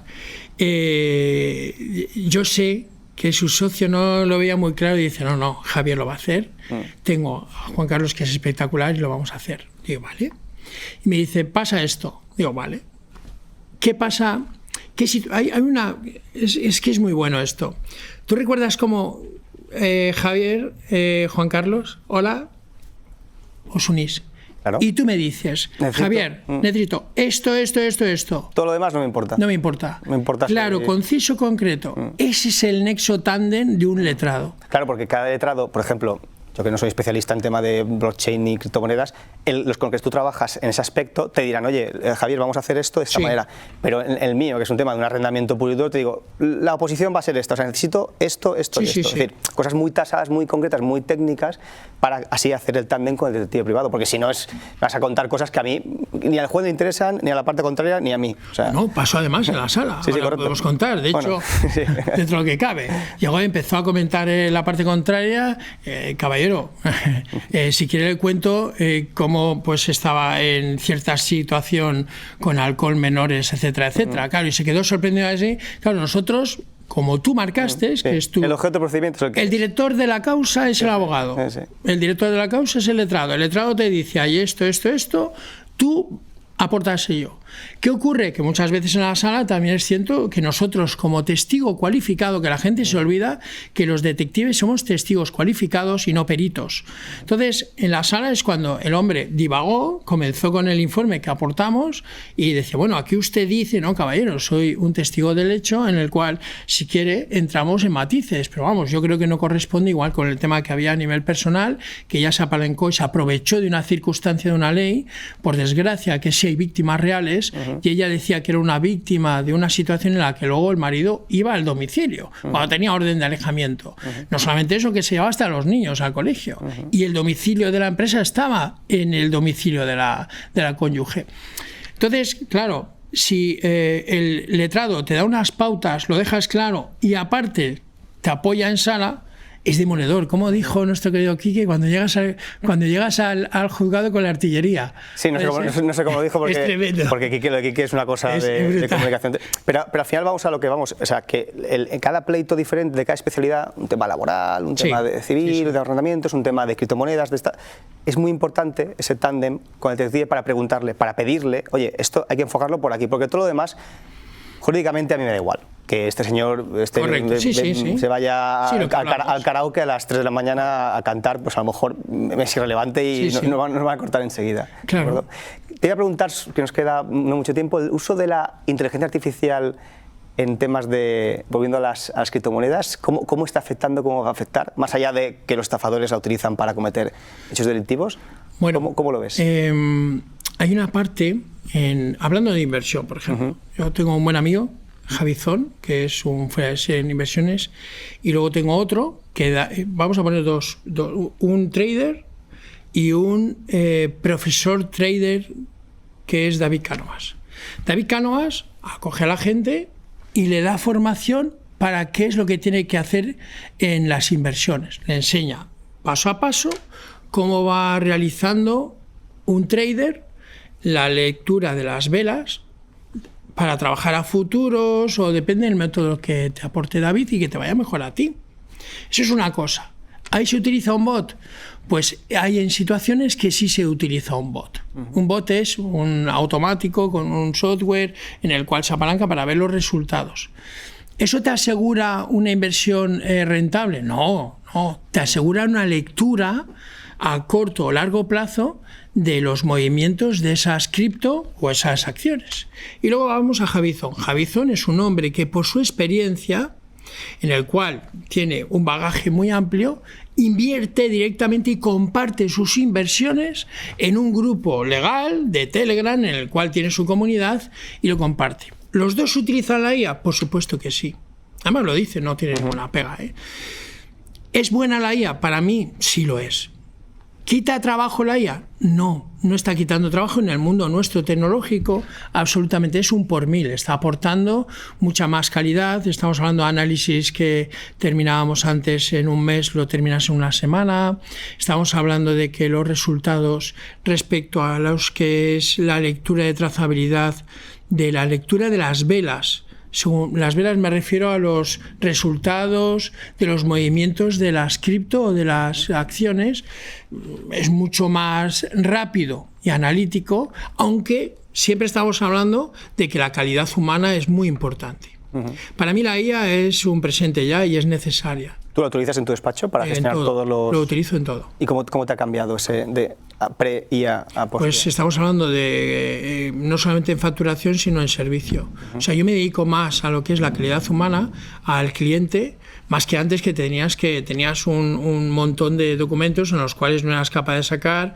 Yo sé que su socio no lo veía muy claro y dice, no, Javier lo va a hacer. Tengo a Juan Carlos, que es espectacular, y lo vamos a hacer. Digo, vale. Y me dice, pasa esto. Digo, vale. ¿Qué pasa? Hay una... Es que es muy bueno esto. ¿Tú recuerdas cómo Javier, Juan Carlos, hola, os unís? Claro. Y tú me dices, Javier, necesito esto. Todo lo demás no me importa. No me importa. Me importa. Claro, conciso, concreto. Ese es el nexo tándem de un letrado. Claro, porque cada letrado, por ejemplo, yo que no soy especialista en tema de blockchain ni criptomonedas, los con los que tú trabajas en ese aspecto te dirán, oye, Javier, vamos a hacer esto de esta manera. Pero en el mío, que es un tema de un arrendamiento puro y duro, te digo, la oposición va a ser esta, o sea, necesito esto y esto. Es decir, cosas muy tasadas, muy concretas, muy técnicas, para así hacer el tándem con el detective privado, porque si no vas a contar cosas que a mí ni al juez le interesan, ni a la parte contraria, ni a mí. O sea, no, pasó además en la sala. Sí, ahora podemos contar, de hecho, dentro de lo que cabe. Llegó y empezó a comentar la parte contraria, caballero, si quiere le cuento cómo pues estaba en cierta situación con alcohol, menores, etcétera, etcétera. Claro, y se quedó sorprendido así. Claro, nosotros, como tú marcaste, que es tú, el objeto de procedimiento es el director de la causa es el abogado, el director de la causa es el letrado te dice, hay esto, tú aportas ello. ¿Qué ocurre? Que muchas veces en la sala también es cierto que nosotros, como testigo cualificado, que la gente se olvida que los detectives somos testigos cualificados y no peritos. Entonces, en la sala es cuando el hombre divagó, comenzó con el informe que aportamos y decía, bueno, aquí usted dice, no, caballero, soy un testigo del hecho en el cual, si quiere, entramos en matices, pero vamos, yo creo que no corresponde igual con el tema que había a nivel personal, que ya se apalancó y se aprovechó de una circunstancia de una ley, por desgracia, que sí hay víctimas reales, y ella decía que era una víctima de una situación en la que luego el marido iba al domicilio, cuando tenía orden de alejamiento. No solamente eso, que se llevaba hasta los niños al colegio, y el domicilio de la empresa estaba en el domicilio de la cónyuge. Entonces, claro, si el letrado te da unas pautas, lo dejas claro, y aparte te apoya en sala, es demoledor. Como dijo nuestro querido Quique, cuando llegas al juzgado con la artillería. Sí, no sé cómo lo dijo, porque Quique, lo de Quique es una cosa de comunicación. Pero al final vamos a lo que vamos. O sea, que en cada pleito diferente de cada especialidad, un tema laboral, un tema de civil, de arrendamientos, un tema de criptomonedas, es muy importante ese tándem con el detective para preguntarle, para pedirle, oye, esto hay que enfocarlo por aquí, porque todo lo demás, jurídicamente a mí me da igual. Que este señor se vaya al karaoke a las 3 de la mañana a cantar, pues a lo mejor es irrelevante y no nos van a cortar enseguida. Claro. Te voy a preguntar, que nos queda no mucho tiempo, el uso de la inteligencia artificial en temas de, volviendo a las criptomonedas, ¿cómo está afectando, cómo va a afectar? Más allá de que los estafadores la utilizan para cometer hechos delictivos, bueno, ¿cómo lo ves? Hay una parte, hablando de inversión, por ejemplo, yo tengo un buen amigo, Javizón, que es un freelancer en inversiones, y luego tengo otro que vamos a poner dos, un trader y un profesor trader, que es David Cánovas. David Cánovas acoge a la gente y le da formación para qué es lo que tiene que hacer en las inversiones. Le enseña paso a paso cómo va realizando un trader la lectura de las velas para trabajar a futuros, o depende del método que te aporte David y que te vaya mejor a ti. Eso es una cosa. ¿Ahí se utiliza un bot? Pues hay en situaciones que sí se utiliza un bot. Un bot es un automático con un software en el cual se apalanca para ver los resultados. ¿Eso te asegura una inversión rentable? No. Te asegura una lectura a corto o largo plazo de los movimientos de esas cripto o esas acciones. Y luego vamos a Javizón. Javizón es un hombre que, por su experiencia, en el cual tiene un bagaje muy amplio, invierte directamente y comparte sus inversiones en un grupo legal de Telegram en el cual tiene su comunidad y lo comparte. ¿Los dos utilizan la IA? Por supuesto que sí. Además lo dice, no tiene ninguna pega. ¿Es buena la IA? Para mí sí lo es. ¿Quita trabajo la IA? No está quitando trabajo en el mundo nuestro tecnológico, absolutamente, es un por mil, está aportando mucha más calidad. Estamos hablando de análisis que terminábamos antes en un mes, lo terminas en una semana. Estamos hablando de que los resultados respecto a los que es la lectura de trazabilidad, de la lectura de las velas, Según las velas me refiero a los resultados de los movimientos de las cripto o de las acciones. Es mucho más rápido y analítico, aunque siempre estamos hablando de que la calidad humana es muy importante. Para mí la IA es un presente ya y es necesaria. ¿Tú lo utilizas en tu despacho para gestionar todos los...? Lo utilizo en todo. ¿Y cómo te ha cambiado ese de pre-IA a post-IA? Pues estamos hablando de no solamente en facturación, sino en servicio. O sea, yo me dedico más a lo que es la calidad humana, al cliente, más que antes que tenías un montón de documentos en los cuales no eras capaz de sacar,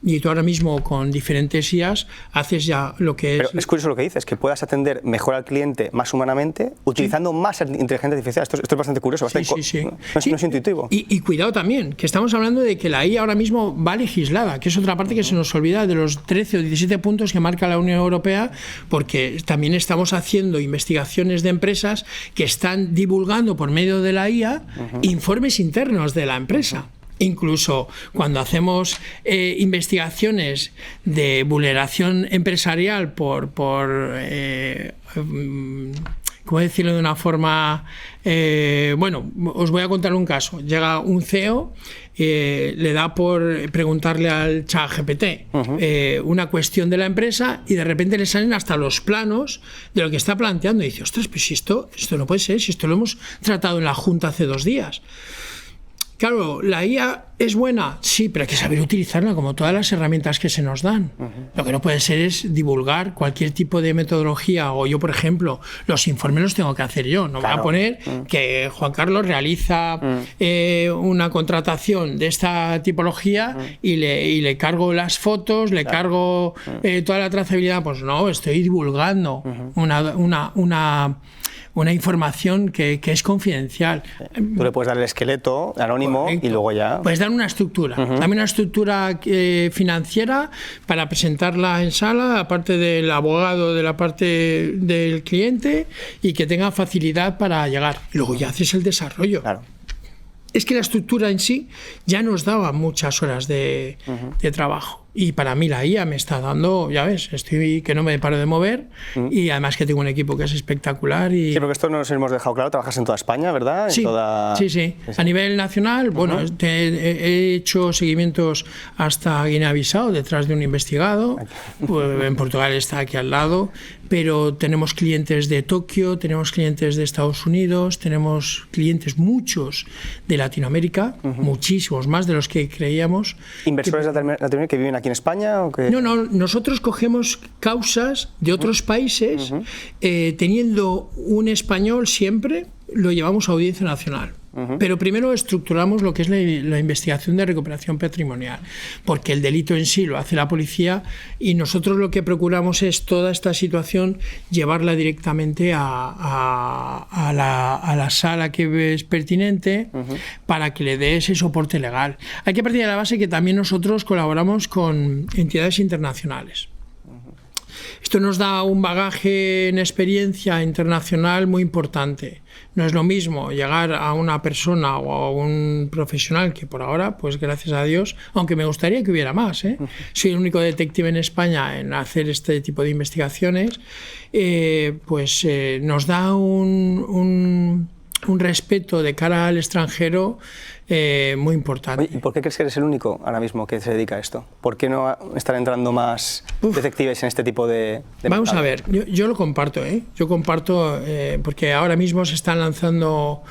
y tú ahora mismo con diferentes IAs haces ya lo que es... Pero es curioso lo que dices, que puedas atender mejor al cliente más humanamente utilizando más inteligencia artificial. Esto es bastante curioso, bastante sí. No es intuitivo. Y cuidado también, que estamos hablando de que la IA ahora mismo va legislada, que es otra parte que se nos olvida de los 13 o 17 puntos que marca la Unión Europea, porque también estamos haciendo investigaciones de empresas que están divulgando por medio de la IA informes internos de la empresa. Incluso cuando hacemos investigaciones de vulneración empresarial por ¿cómo decirlo de una forma? Bueno, os voy a contar un caso. Llega un CEO, le da por preguntarle al ChatGPT una cuestión de la empresa y de repente le salen hasta los planos de lo que está planteando. Y dice, ostras, pues si esto no puede ser, si esto lo hemos tratado en la Junta hace 2 días. Claro, la IA es buena, sí, pero hay que saber utilizarla como todas las herramientas que se nos dan. Lo que no puede ser es divulgar cualquier tipo de metodología, o yo, por ejemplo, los informes los tengo que hacer yo. No voy a poner que Juan Carlos realiza una contratación de esta tipología y le cargo las fotos, le cargo toda la trazabilidad. Pues no, estoy divulgando una información que es confidencial. Tú le puedes dar el esqueleto anónimo. Correcto. Y luego ya... Puedes dar una estructura. Dame una estructura financiera para presentarla en sala, aparte del abogado de la parte del cliente, y que tenga facilidad para llegar. Y luego ya haces el desarrollo. Claro. Es que la estructura en sí ya nos daba muchas horas de trabajo. Y para mí la IA me está dando, ya ves, estoy que no me paro de mover y además que tengo un equipo que es espectacular. Y... Sí, porque esto nos hemos dejado claro, trabajas en toda España, ¿verdad? Sí, sí. A nivel nacional, bueno, he hecho seguimientos hasta Guinea-Bissau, detrás de un investigado, pues en Portugal está aquí al lado, pero tenemos clientes de Tokio, tenemos clientes de Estados Unidos, tenemos clientes muchos de Latinoamérica, muchísimos, más de los que creíamos. ¿Inversores de Latinoamérica que viven aquí en España? ¿O qué? No, nosotros cogemos causas de otros países, teniendo un español siempre, lo llevamos a Audiencia Nacional. Pero primero estructuramos lo que es la investigación de recuperación patrimonial, porque el delito en sí lo hace la policía y nosotros lo que procuramos es toda esta situación llevarla directamente a la sala que es pertinente para que le dé ese soporte legal. Hay que partir de la base que también nosotros colaboramos con entidades internacionales. Esto nos da un bagaje en experiencia internacional muy importante. No es lo mismo llegar a una persona o a un profesional que por ahora, pues gracias a Dios, aunque me gustaría que hubiera más, soy el único detective en España en hacer este tipo de investigaciones, pues nos da un respeto de cara al extranjero muy importante. Oye, ¿y por qué crees que eres el único ahora mismo que se dedica a esto? ¿Por qué no están entrando más detectives en este tipo de Vamos a ver, yo lo comparto, yo comparto porque ahora mismo se están lanzando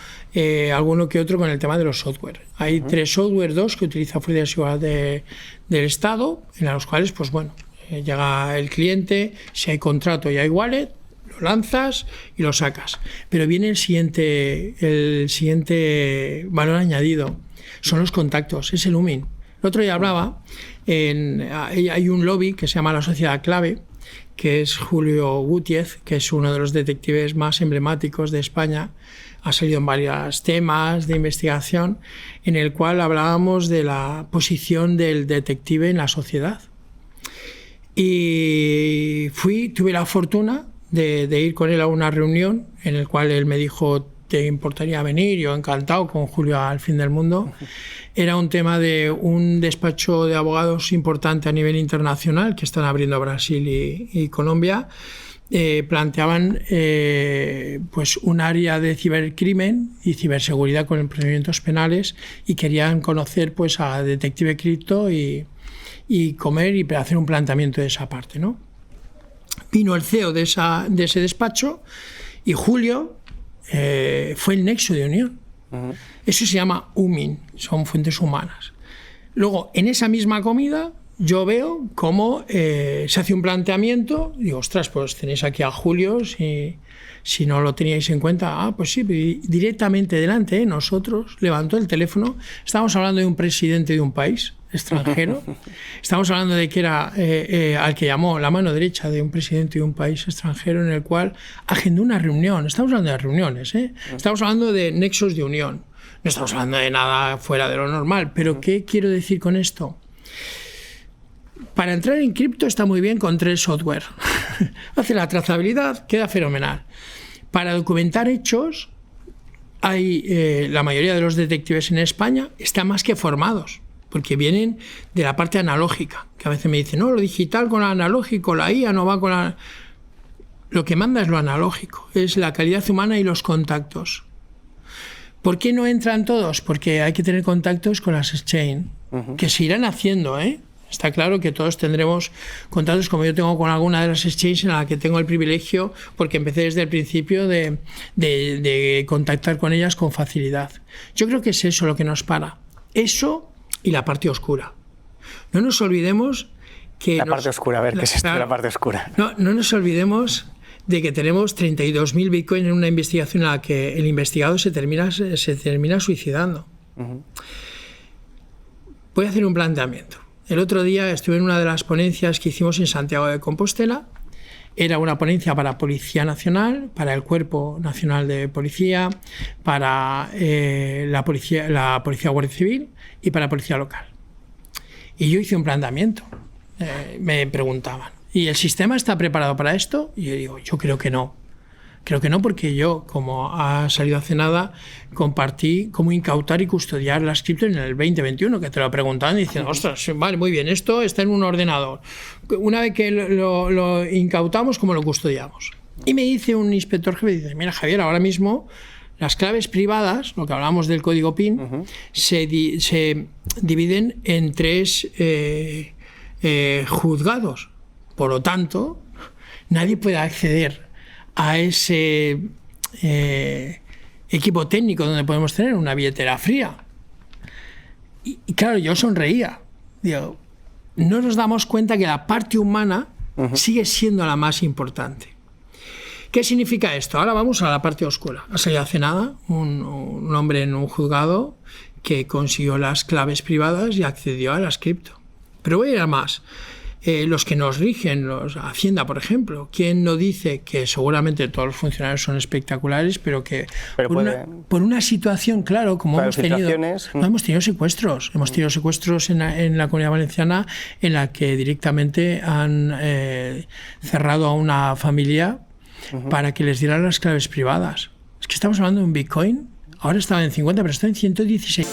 alguno que otro con el tema de los software. Hay 3 software, 2 que utiliza Fuerza de Seguridad del Estado, en los cuales, pues bueno, llega el cliente, si hay contrato y hay wallet, lo lanzas y lo sacas. Pero viene el siguiente valor añadido, son los contactos, es el UMIN. El otro día hablaba, hay un lobby que se llama la Sociedad Clave, que es Julio Gutiérrez, que es uno de los detectives más emblemáticos de España, ha salido en varios temas de investigación, en el cual hablábamos de la posición del detective en la sociedad. Y tuve la fortuna de ir con él a una reunión en el cual él me dijo, ¿te importaría venir? Yo encantado, con Julio al fin del mundo. Era un tema de un despacho de abogados importante a nivel internacional que están abriendo Brasil y Colombia, planteaban pues un área de cibercrimen y ciberseguridad con procedimientos penales, y querían conocer pues a Detective Crypto y comer y hacer un planteamiento de esa parte, ¿no? Vino el CEO de ese despacho, y Julio fue el nexo de unión. Eso se llama UMIN, son fuentes humanas. Luego, en esa misma comida, yo veo cómo se hace un planteamiento. Digo, ostras, pues tenéis aquí a Julio, si no lo teníais en cuenta. Pues sí, directamente delante de nosotros, levantó el teléfono. Estábamos hablando de un presidente de un país extranjero. Estamos hablando de que era al que llamó la mano derecha de un presidente de un país extranjero, en el cual agendó una reunión. Estamos hablando de reuniones, Estamos hablando de nexos de unión. No estamos hablando de nada fuera de lo normal. Pero ¿qué quiero decir con esto? Para entrar en cripto está muy bien con 3 software. Hace la trazabilidad, queda fenomenal. Para documentar hechos, hay la mayoría de los detectives en España están más que formados, porque vienen de la parte analógica, que a veces me dicen, no, lo digital con lo analógico, la IA no va con la... Lo que manda es lo analógico, es la calidad humana y los contactos. ¿Por qué no entran todos? Porque hay que tener contactos con las exchange, que se irán haciendo, Está claro que todos tendremos contactos, como yo tengo con alguna de las exchanges en la que tengo el privilegio, porque empecé desde el principio de contactar con ellas con facilidad. Yo creo que es eso lo que nos para. Eso y la parte oscura. No nos olvidemos que... La parte oscura, a ver, ¿qué es esto de la parte oscura? No nos olvidemos de que tenemos 32.000 bitcoins en una investigación en la que el investigado se termina suicidando. Voy a hacer un planteamiento. El otro día estuve en una de las ponencias que hicimos en Santiago de Compostela. Era una ponencia para Policía Nacional, para el Cuerpo Nacional de Policía, para la Policía Guardia Civil y para Policía Local. Y yo hice un planteamiento. Me preguntaban, ¿y el sistema está preparado para esto? Y yo digo, yo creo que no. Creo que no, porque yo, como ha salido hace nada, compartí cómo incautar y custodiar las cripto en el 2021, que te lo preguntaban diciendo, ostras, vale, muy bien, esto está en un ordenador. Una vez que lo incautamos, ¿cómo lo custodiamos? Y me dice un inspector jefe, dice, mira, Javier, ahora mismo las claves privadas, lo que hablamos del código PIN, se dividen en 3 juzgados. Por lo tanto, nadie puede acceder a ese equipo técnico donde podemos tener una billetera fría. Y claro, yo sonreía. Digo, no nos damos cuenta que la parte humana sigue siendo la más importante. ¿Qué significa esto? Ahora vamos a la parte oscura. Ha salido hace nada un hombre en un juzgado que consiguió las claves privadas y accedió a las cripto. Pero voy a ir a más. Los que nos rigen, Hacienda, por ejemplo, ¿quién no dice que seguramente todos los funcionarios son espectaculares, pero que por una situación, claro, como hemos tenido secuestros? Hemos tenido secuestros en la Comunidad Valenciana, en la que directamente han cerrado a una familia para que les dieran las claves privadas. Es que estamos hablando de un Bitcoin, ahora estaba en 50, pero está en 116.